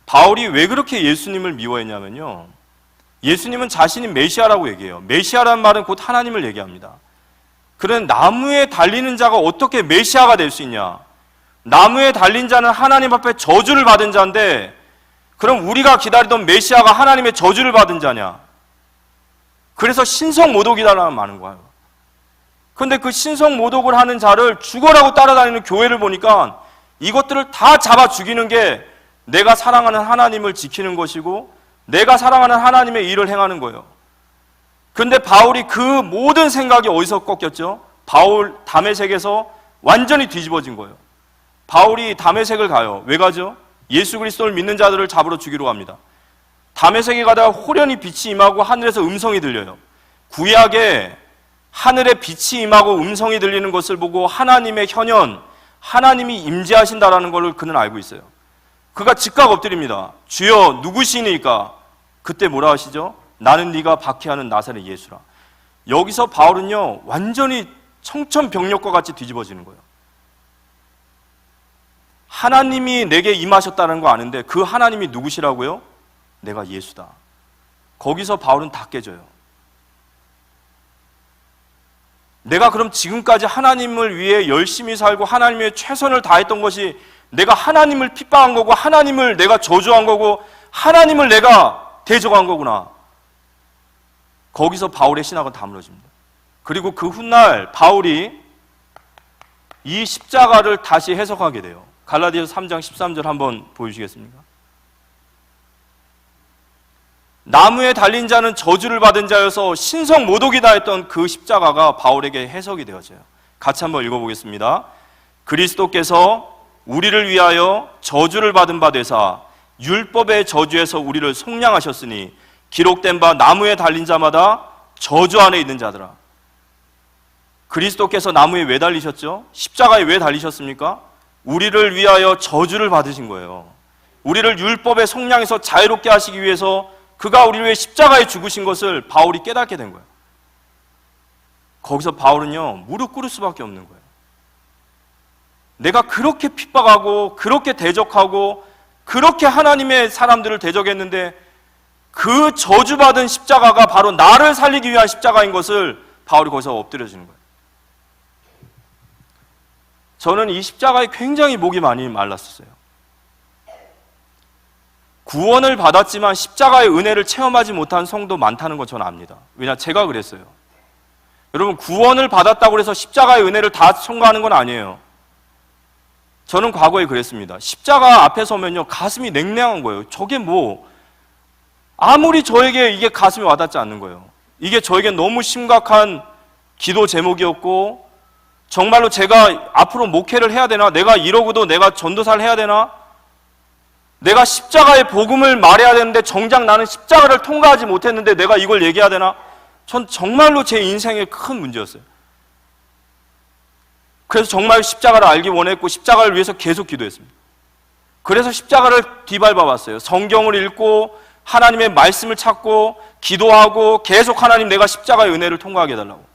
바울이 왜 그렇게 예수님을 미워했냐면요, 예수님은 자신이 메시아라고 얘기해요. 메시아라는 말은 곧 하나님을 얘기합니다. 그런 나무에 달리는 자가 어떻게 메시아가 될 수 있냐? 나무에 달린 자는 하나님 앞에 저주를 받은 자인데, 그럼 우리가 기다리던 메시아가 하나님의 저주를 받은 자냐? 그래서 신성모독이다라는 말인 거예요. 그런데 그 신성모독을 하는 자를 죽어라고 따라다니는 교회를 보니까 이것들을 다 잡아 죽이는 게 내가 사랑하는 하나님을 지키는 것이고 내가 사랑하는 하나님의 일을 행하는 거예요. 그런데 바울이 그 모든 생각이 어디서 꺾였죠? 바울 다메섹에서 완전히 뒤집어진 거예요. 바울이 다메섹을 가요. 왜 가죠? 예수 그리스도를 믿는 자들을 잡으러 죽이러 갑니다. 다메섹에 가다가 호련히 빛이 임하고 하늘에서 음성이 들려요. 구약에 하늘에 빛이 임하고 음성이 들리는 것을 보고 하나님의 현현, 하나님이 임재하신다라는 걸 그는 알고 있어요. 그가 즉각 엎드립니다. 주여 누구시니까? 그때 뭐라 하시죠? 나는 네가 박해하는 나사렛 예수라. 여기서 바울은요 완전히 청천벽력과 같이 뒤집어지는 거예요. 하나님이 내게 임하셨다는 거 아는데 그 하나님이 누구시라고요? 내가 예수다. 거기서 바울은 다 깨져요. 내가 그럼 지금까지 하나님을 위해 열심히 살고 하나님의 최선을 다했던 것이 내가 하나님을 핍박한 거고 하나님을 내가 저주한 거고 하나님을 내가 대적한 거구나. 거기서 바울의 신학은 다 무너집니다. 그리고 그 훗날 바울이 이 십자가를 다시 해석하게 돼요. 갈라디아서 3장 13절 한번 보여주시겠습니까? 나무에 달린 자는 저주를 받은 자여서 신성모독이다 했던 그 십자가가 바울에게 해석이 되어져요. 같이 한번 읽어보겠습니다. 그리스도께서 우리를 위하여 저주를 받은 바 되사 율법의 저주에서 우리를 속량하셨으니 기록된 바 나무에 달린 자마다 저주 안에 있는 자들아. 그리스도께서 나무에 왜 달리셨죠? 십자가에 왜 달리셨습니까? 우리를 위하여 저주를 받으신 거예요. 우리를 율법의 속량에서 자유롭게 하시기 위해서 그가 우리를 위해 십자가에 죽으신 것을 바울이 깨닫게 된 거예요. 거기서 바울은요 무릎 꿇을 수밖에 없는 거예요. 내가 그렇게 핍박하고 그렇게 대적하고 그렇게 하나님의 사람들을 대적했는데 그 저주받은 십자가가 바로 나를 살리기 위한 십자가인 것을 바울이 거기서 엎드려지는 거예요. 저는 이 십자가에 굉장히 목이 많이 말랐었어요. 구원을 받았지만 십자가의 은혜를 체험하지 못한 성도 많다는 건 저는 압니다. 왜냐 제가 그랬어요. 여러분 구원을 받았다고 해서 십자가의 은혜를 다 청구하는 건 아니에요. 저는 과거에 그랬습니다. 십자가 앞에 서면요 가슴이 냉랭한 거예요. 저게 뭐 아무리 저에게 이게 가슴에 와닿지 않는 거예요. 이게 저에게 너무 심각한 기도 제목이었고 정말로 제가 앞으로 목회를 해야 되나? 내가 이러고도 내가 전도사를 해야 되나? 내가 십자가의 복음을 말해야 되는데 정작 나는 십자가를 통과하지 못했는데 내가 이걸 얘기해야 되나? 전 정말로 제 인생의 큰 문제였어요. 그래서 정말 십자가를 알기 원했고 십자가를 위해서 계속 기도했습니다. 그래서 십자가를 뒤밟아봤어요. 성경을 읽고 하나님의 말씀을 찾고 기도하고 계속 하나님 내가 십자가의 은혜를 통과하게 해달라고.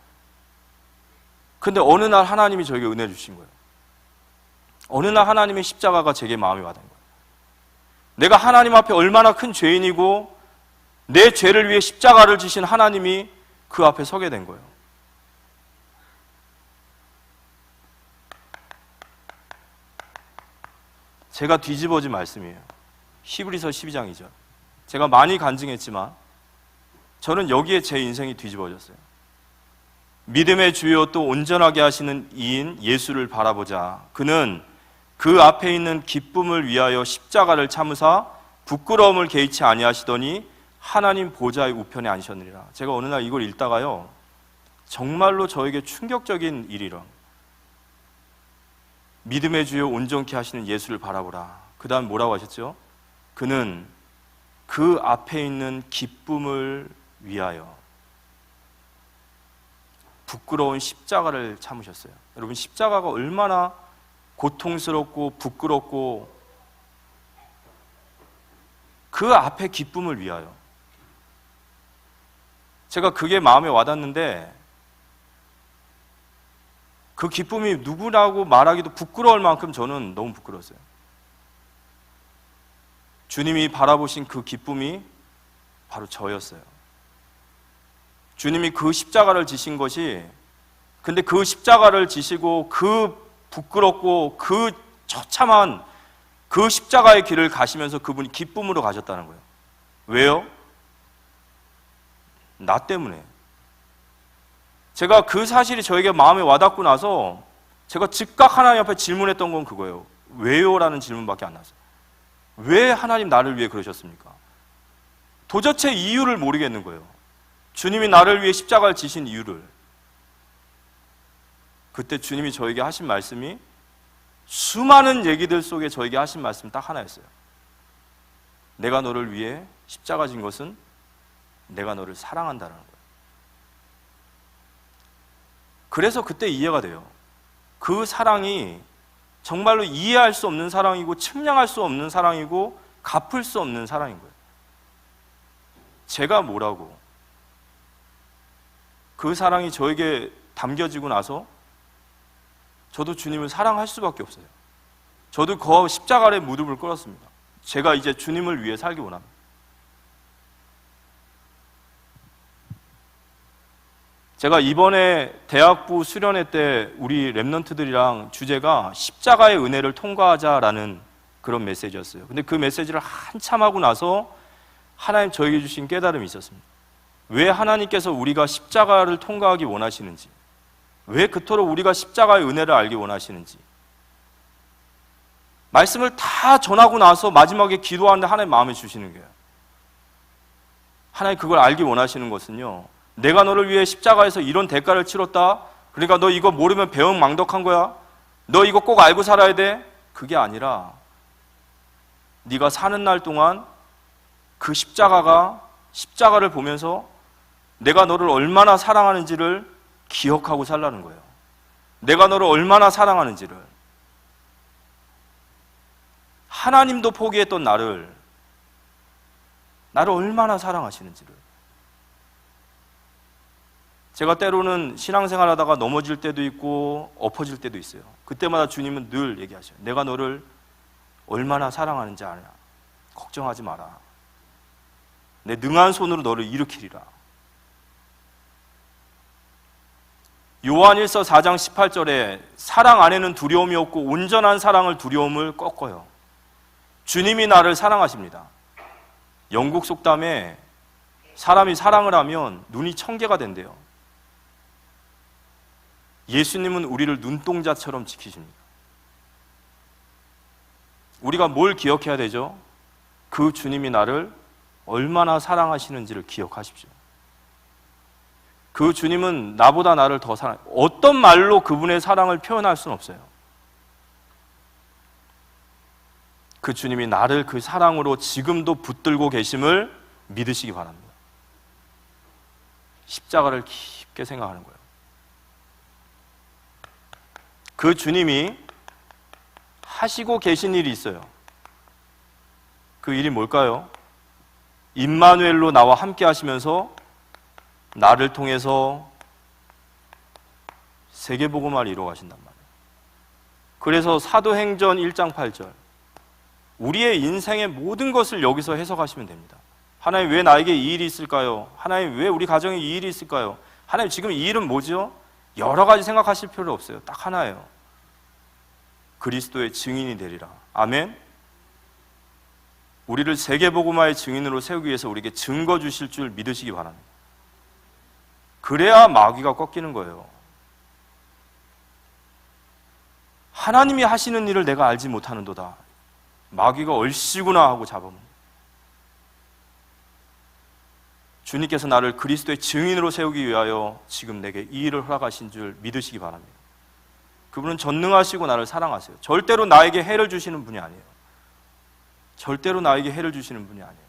근데 어느 날 하나님이 저에게 은혜를 주신 거예요. 어느 날 하나님의 십자가가 제게 마음에 와닿은 거예요. 내가 하나님 앞에 얼마나 큰 죄인이고 내 죄를 위해 십자가를 지신 하나님이 그 앞에 서게 된 거예요. 제가 뒤집어진 말씀이에요. 히브리서 12장이죠. 제가 많이 간증했지만 저는 여기에 제 인생이 뒤집어졌어요. 믿음의 주요 또 온전하게 하시는 이인 예수를 바라보자. 그는 그 앞에 있는 기쁨을 위하여 십자가를 참으사 부끄러움을 개의치 아니하시더니 하나님 보좌의 우편에 앉으셨느니라. 제가 어느 날 이걸 읽다가요, 정말로 저에게 충격적인 일이라. 믿음의 주요 온전케 하시는 예수를 바라보라. 그 다음 뭐라고 하셨죠? 그는 그 앞에 있는 기쁨을 위하여 부끄러운 십자가를 참으셨어요. 여러분, 십자가가 얼마나 고통스럽고 부끄럽고 그 앞에 기쁨을 위하여. 제가 그게 마음에 와닿는데 그 기쁨이 누구라고 말하기도 부끄러울 만큼 저는 너무 부끄러웠어요. 주님이 바라보신 그 기쁨이 바로 저였어요. 주님이 그 십자가를 지신 것이, 근데 그 십자가를 지시고 그 부끄럽고 그 처참한 그 십자가의 길을 가시면서 그분이 기쁨으로 가셨다는 거예요. 왜요? 나 때문에. 제가 그 사실이 저에게 마음에 와닿고 나서 제가 즉각 하나님 앞에 질문했던 건 그거예요. 왜요? 라는 질문밖에 안 났어요. 왜 하나님 나를 위해 그러셨습니까? 도대체 이유를 모르겠는 거예요. 주님이 나를 위해 십자가를 지신 이유를. 그때 주님이 저에게 하신 말씀이, 수많은 얘기들 속에 저에게 하신 말씀 딱 하나였어요. 내가 너를 위해 십자가 진 것은 내가 너를 사랑한다는 거예요. 그래서 그때 이해가 돼요. 그 사랑이 정말로 이해할 수 없는 사랑이고 측량할 수 없는 사랑이고 갚을 수 없는 사랑인 거예요. 제가 뭐라고, 그 사랑이 저에게 담겨지고 나서 저도 주님을 사랑할 수밖에 없어요. 저도 그 십자가 아래 무릎을 꿇었습니다. 제가 이제 주님을 위해 살기 원합니다. 제가 이번에 대학부 수련회 때 우리 랩런트들이랑 주제가 십자가의 은혜를 통과하자라는 그런 메시지였어요. 근데 그 메시지를 한참 하고 나서 하나님 저에게 주신 깨달음이 있었습니다. 왜 하나님께서 우리가 십자가를 통과하기 원하시는지, 왜 그토록 우리가 십자가의 은혜를 알기 원하시는지. 말씀을 다 전하고 나서 마지막에 기도하는데 하나님 마음에 주시는 거예요. 하나님 그걸 알기 원하시는 것은요, 내가 너를 위해 십자가에서 이런 대가를 치렀다, 그러니까 너 이거 모르면 배은망덕한 거야, 너 이거 꼭 알고 살아야 돼, 그게 아니라 네가 사는 날 동안 그 십자가를 보면서 내가 너를 얼마나 사랑하는지를 기억하고 살라는 거예요. 내가 너를 얼마나 사랑하는지를. 하나님도 포기했던 나를 얼마나 사랑하시는지를. 제가 때로는 신앙생활 하다가 넘어질 때도 있고 엎어질 때도 있어요. 그때마다 주님은 늘 얘기하셔요. 내가 너를 얼마나 사랑하는지 아냐. 걱정하지 마라. 내 능한 손으로 너를 일으키리라. 요한일서 4장 18절에 사랑 안에는 두려움이 없고 온전한 사랑을 두려움을 꺾어요. 주님이 나를 사랑하십니다. 영국 속담에 사람이 사랑을 하면 눈이 청개가 된대요. 예수님은 우리를 눈동자처럼 지키십니다. 우리가 뭘 기억해야 되죠? 그 주님이 나를 얼마나 사랑하시는지를 기억하십시오. 그 주님은 나보다 나를 더 어떤 말로 그분의 사랑을 표현할 수는 없어요. 그 주님이 나를 그 사랑으로 지금도 붙들고 계심을 믿으시기 바랍니다. 십자가를 깊게 생각하는 거예요. 그 주님이 하시고 계신 일이 있어요. 그 일이 뭘까요? 임마누엘로 나와 함께 하시면서 나를 통해서 세계복음화를 이루어 가신단 말이에요. 그래서 사도행전 1장 8절, 우리의 인생의 모든 것을 여기서 해석하시면 됩니다. 하나님, 왜 나에게 이 일이 있을까요? 하나님, 왜 우리 가정에 이 일이 있을까요? 하나님, 지금 이 일은 뭐죠? 여러 가지 생각하실 필요 없어요. 딱 하나예요. 그리스도의 증인이 되리라. 아멘. 우리를 세계복음화의 증인으로 세우기 위해서 우리에게 증거 주실 줄 믿으시기 바랍니다. 그래야 마귀가 꺾이는 거예요. 하나님이 하시는 일을 내가 알지 못하는도다. 마귀가 얼씨구나 하고 잡아먹는. 주님께서 나를 그리스도의 증인으로 세우기 위하여 지금 내게 이 일을 허락하신 줄 믿으시기 바랍니다. 그분은 전능하시고 나를 사랑하세요. 절대로 나에게 해를 주시는 분이 아니에요. 절대로 나에게 해를 주시는 분이 아니에요.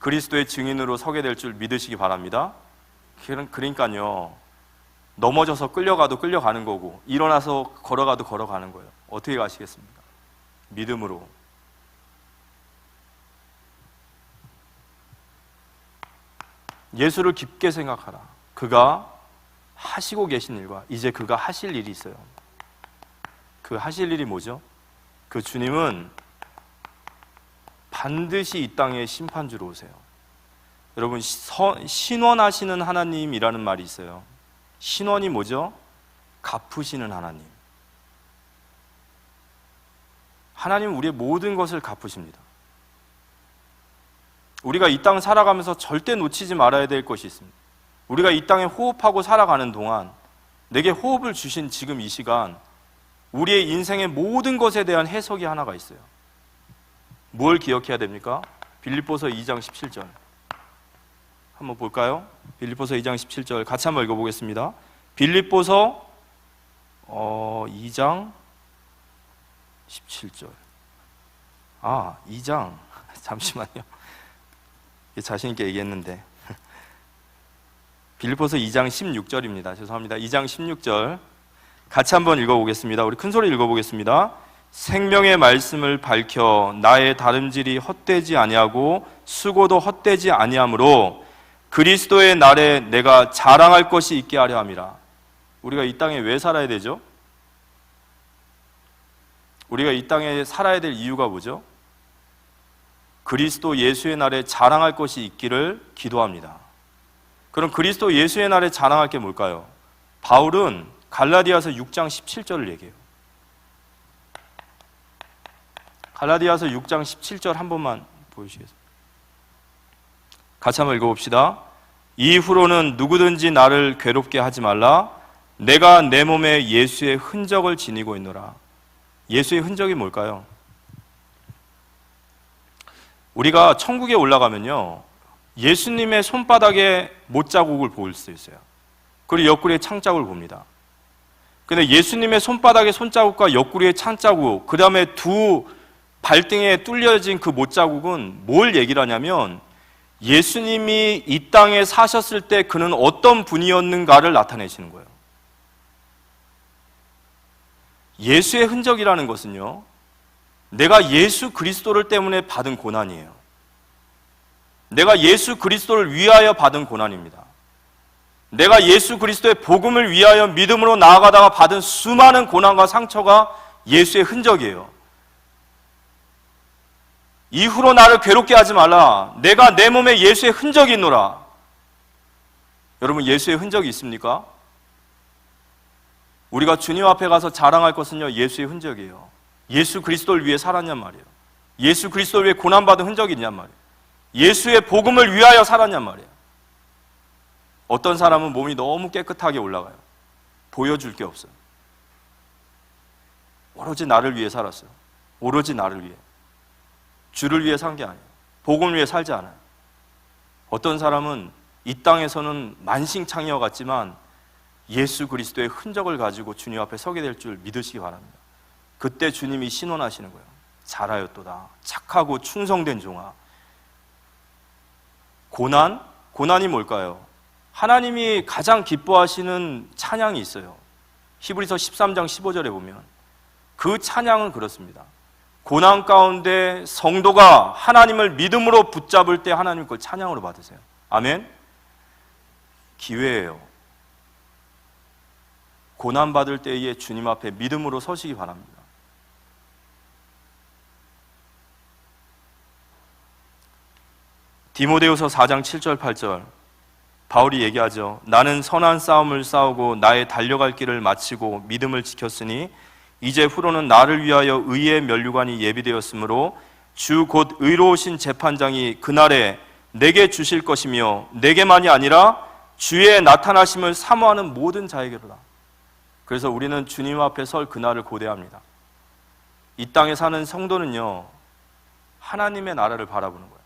그리스도의 증인으로 서게 될 줄 믿으시기 바랍니다. 그러니까요, 넘어져서 끌려가도 끌려가는 거고 일어나서 걸어가도 걸어가는 거예요. 어떻게 가시겠습니까? 믿음으로. 예수를 깊게 생각하라. 그가 하시고 계신 일과 이제 그가 하실 일이 있어요. 그 하실 일이 뭐죠? 그 주님은 반드시 이 땅에 심판주로 오세요. 여러분, 신원하시는 하나님이라는 말이 있어요. 신원이 뭐죠? 갚으시는 하나님. 하나님은 우리의 모든 것을 갚으십니다. 우리가 이 땅 살아가면서 절대 놓치지 말아야 될 것이 있습니다. 우리가 이 땅에 호흡하고 살아가는 동안 내게 호흡을 주신 지금 이 시간, 우리의 인생의 모든 것에 대한 해석이 하나가 있어요. 뭘 기억해야 됩니까? 빌립보서 2장 17절 한번 볼까요? 빌립보서 2장 17절 같이 한번 읽어보겠습니다. 빌립보서 2장 17절 2장 잠시만요. 자신 있게 얘기했는데 빌립보서 2장 16절입니다. 죄송합니다. 2장 16절 같이 한번 읽어보겠습니다. 우리 큰 소리 읽어보겠습니다. 생명의 말씀을 밝혀 나의 다름질이 헛되지 아니하고 수고도 헛되지 아니하므로 그리스도의 날에 내가 자랑할 것이 있게 하려 함이라. 우리가 이 땅에 왜 살아야 되죠? 우리가 이 땅에 살아야 될 이유가 뭐죠? 그리스도 예수의 날에 자랑할 것이 있기를 기도합니다. 그럼 그리스도 예수의 날에 자랑할 게 뭘까요? 바울은 갈라디아서 6장 17절을 얘기해요. 갈라디아서 6장 17절 한 번만 보여주시겠습니까? 같이 한번 읽어봅시다. 이후로는 누구든지 나를 괴롭게 하지 말라. 내가 내 몸에 예수의 흔적을 지니고 있노라. 예수의 흔적이 뭘까요? 우리가 천국에 올라가면요, 예수님의 손바닥에 못자국을 볼 수 있어요. 그리고 옆구리에 창자국을 봅니다. 근데 예수님의 손바닥에 손자국과 옆구리에 창자국, 그 다음에 두 발등에 뚫려진 그 못자국은 뭘 얘기를 하냐면 예수님이 이 땅에 사셨을 때 그는 어떤 분이었는가를 나타내시는 거예요. 예수의 흔적이라는 것은요, 내가 예수 그리스도를 때문에 받은 고난이에요. 내가 예수 그리스도를 위하여 받은 고난입니다. 내가 예수 그리스도의 복음을 위하여 믿음으로 나아가다가 받은 수많은 고난과 상처가 예수의 흔적이에요. 이후로 나를 괴롭게 하지 말라. 내가 내 몸에 예수의 흔적이 있노라. 여러분, 예수의 흔적이 있습니까? 우리가 주님 앞에 가서 자랑할 것은요, 예수의 흔적이에요. 예수 그리스도를 위해 살았냔 말이에요. 예수 그리스도를 위해 고난받은 흔적이 있냔 말이에요. 예수의 복음을 위하여 살았냔 말이에요. 어떤 사람은 몸이 너무 깨끗하게 올라가요. 보여줄 게 없어요. 오로지 나를 위해 살았어요. 오로지 나를 위해. 주를 위해 산 게 아니에요. 복음을 위해 살지 않아요. 어떤 사람은 이 땅에서는 만신창이와 같지만 예수 그리스도의 흔적을 가지고 주님 앞에 서게 될 줄 믿으시기 바랍니다. 그때 주님이 신원하시는 거예요. 잘하였도다. 착하고 충성된 종아. 고난이 뭘까요? 하나님이 가장 기뻐하시는 찬양이 있어요. 히브리서 13장 15절에 보면 그 찬양은 그렇습니다. 고난 가운데 성도가 하나님을 믿음으로 붙잡을 때 하나님 그걸 찬양으로 받으세요. 아멘? 기회예요. 고난받을 때에 주님 앞에 믿음으로 서시기 바랍니다. 디모데후서 4장 7절 8절 바울이 얘기하죠. 나는 선한 싸움을 싸우고 나의 달려갈 길을 마치고 믿음을 지켰으니 이제 후로는 나를 위하여 의의 면류관이 예비되었으므로 주 곧 의로우신 재판장이 그날에 내게 주실 것이며 내게만이 아니라 주의 나타나심을 사모하는 모든 자에게로다. 그래서 우리는 주님 앞에 설 그날을 고대합니다. 이 땅에 사는 성도는요, 하나님의 나라를 바라보는 거예요.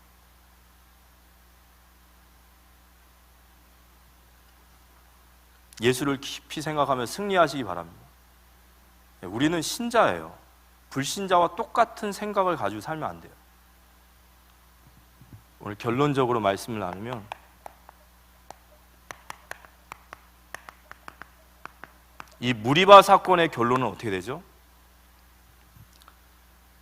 예수를 깊이 생각하며 승리하시기 바랍니다. 우리는 신자예요. 불신자와 똑같은 생각을 가지고 살면 안 돼요. 오늘 결론적으로 말씀을 나누면 이 무리바 사건의 결론은 어떻게 되죠?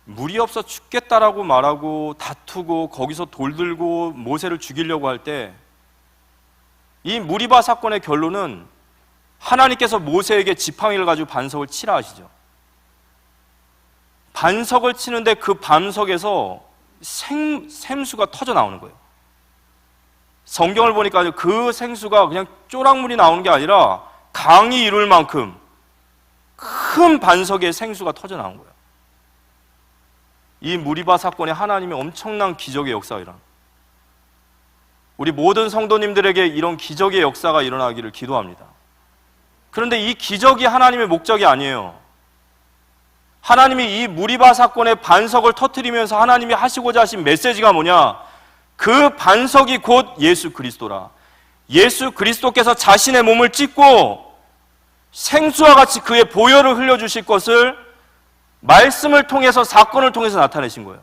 물이 없어 죽겠다라고 말하고 다투고 거기서 돌 들고 모세를 죽이려고 할 때 이 무리바 사건의 결론은 하나님께서 모세에게 지팡이를 가지고 반석을 치라 하시죠. 반석을 치는데 그 반석에서 샘수가 터져 나오는 거예요. 성경을 보니까 그 생수가 그냥 쪼락물이 나오는 게 아니라 강이 이룰 만큼 큰 반석에 생수가 터져 나온 거예요. 이 무리바 사건에 하나님의 엄청난 기적의 역사가 일어납니다. 우리 모든 성도님들에게 이런 기적의 역사가 일어나기를 기도합니다. 그런데 이 기적이 하나님의 목적이 아니에요. 하나님이 이 무리바 사건의 반석을 터뜨리면서 하나님이 하시고자 하신 메시지가 뭐냐? 그 반석이 곧 예수 그리스도라. 예수 그리스도께서 자신의 몸을 찢고 생수와 같이 그의 보혈을 흘려주실 것을 말씀을 통해서, 사건을 통해서 나타내신 거예요.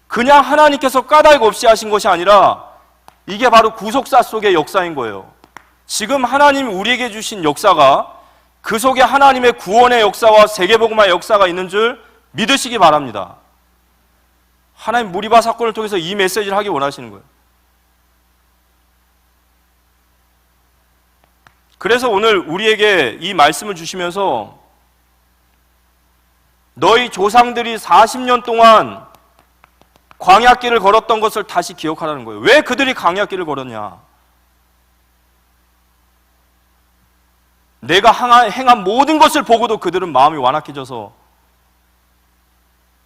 그냥 하나님께서 까닭 없이 하신 것이 아니라 이게 바로 구속사 속의 역사인 거예요. 지금 하나님이 우리에게 주신 역사가 그 속에 하나님의 구원의 역사와 세계복음화의 역사가 있는 줄 믿으시기 바랍니다. 하나님 무리바 사건을 통해서 이 메시지를 하기 원하시는 거예요. 그래서 오늘 우리에게 이 말씀을 주시면서 너희 조상들이 40년 동안 광야길을 걸었던 것을 다시 기억하라는 거예요. 왜 그들이 광야길을 걸었냐? 내가 행한 모든 것을 보고도 그들은 마음이 완악해져서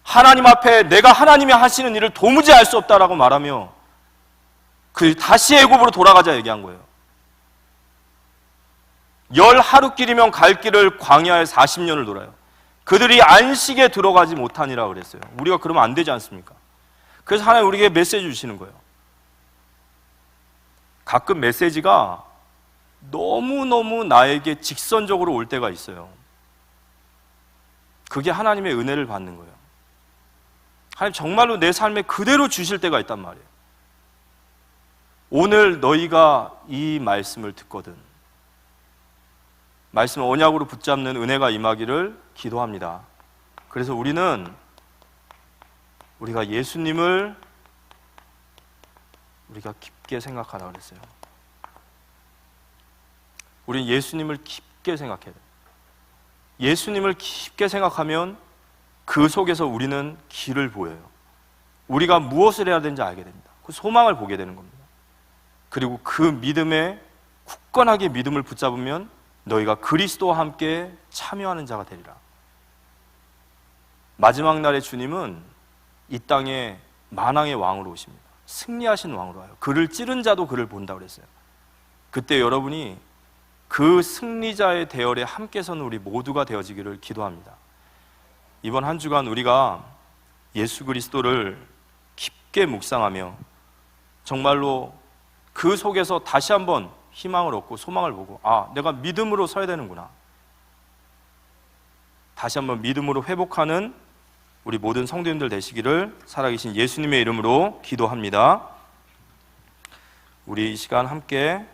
하나님 앞에 내가 하나님이 하시는 일을 도무지 알 수 없다라고 말하며 다시 애굽으로 돌아가자 얘기한 거예요. 10하루길이면 갈 길을 광야에 40년을 돌아요. 그들이 안식에 들어가지 못하니라 그랬어요. 우리가 그러면 안 되지 않습니까? 그래서 하나님 우리에게 메시지 주시는 거예요. 가끔 메시지가 너무너무 나에게 직선적으로 올 때가 있어요. 그게 하나님의 은혜를 받는 거예요. 하나님 정말로 내 삶에 그대로 주실 때가 있단 말이에요. 오늘 너희가 이 말씀을 듣거든 말씀을 언약으로 붙잡는 은혜가 임하기를 기도합니다. 그래서 우리가 예수님을 우리가 깊게 생각하라 그랬어요. 우리는 예수님을 깊게 생각해야 돼요. 예수님을 깊게 생각하면 그 속에서 우리는 길을 보여요. 우리가 무엇을 해야 되는지 알게 됩니다. 그 소망을 보게 되는 겁니다. 그리고 그 믿음에 굳건하게 믿음을 붙잡으면 너희가 그리스도와 함께 참여하는 자가 되리라. 마지막 날에 주님은 이 땅에 만왕의 왕으로 오십니다. 승리하신 왕으로 와요. 그를 찌른 자도 그를 본다고 그랬어요. 그때 여러분이 그 승리자의 대열에 함께 서는 우리 모두가 되어지기를 기도합니다. 이번 한 주간 우리가 예수 그리스도를 깊게 묵상하며 정말로 그 속에서 다시 한번 희망을 얻고 소망을 보고 내가 믿음으로 서야 되는구나. 다시 한번 믿음으로 회복하는 우리 모든 성도님들 되시기를 살아계신 예수님의 이름으로 기도합니다. 우리 이 시간 함께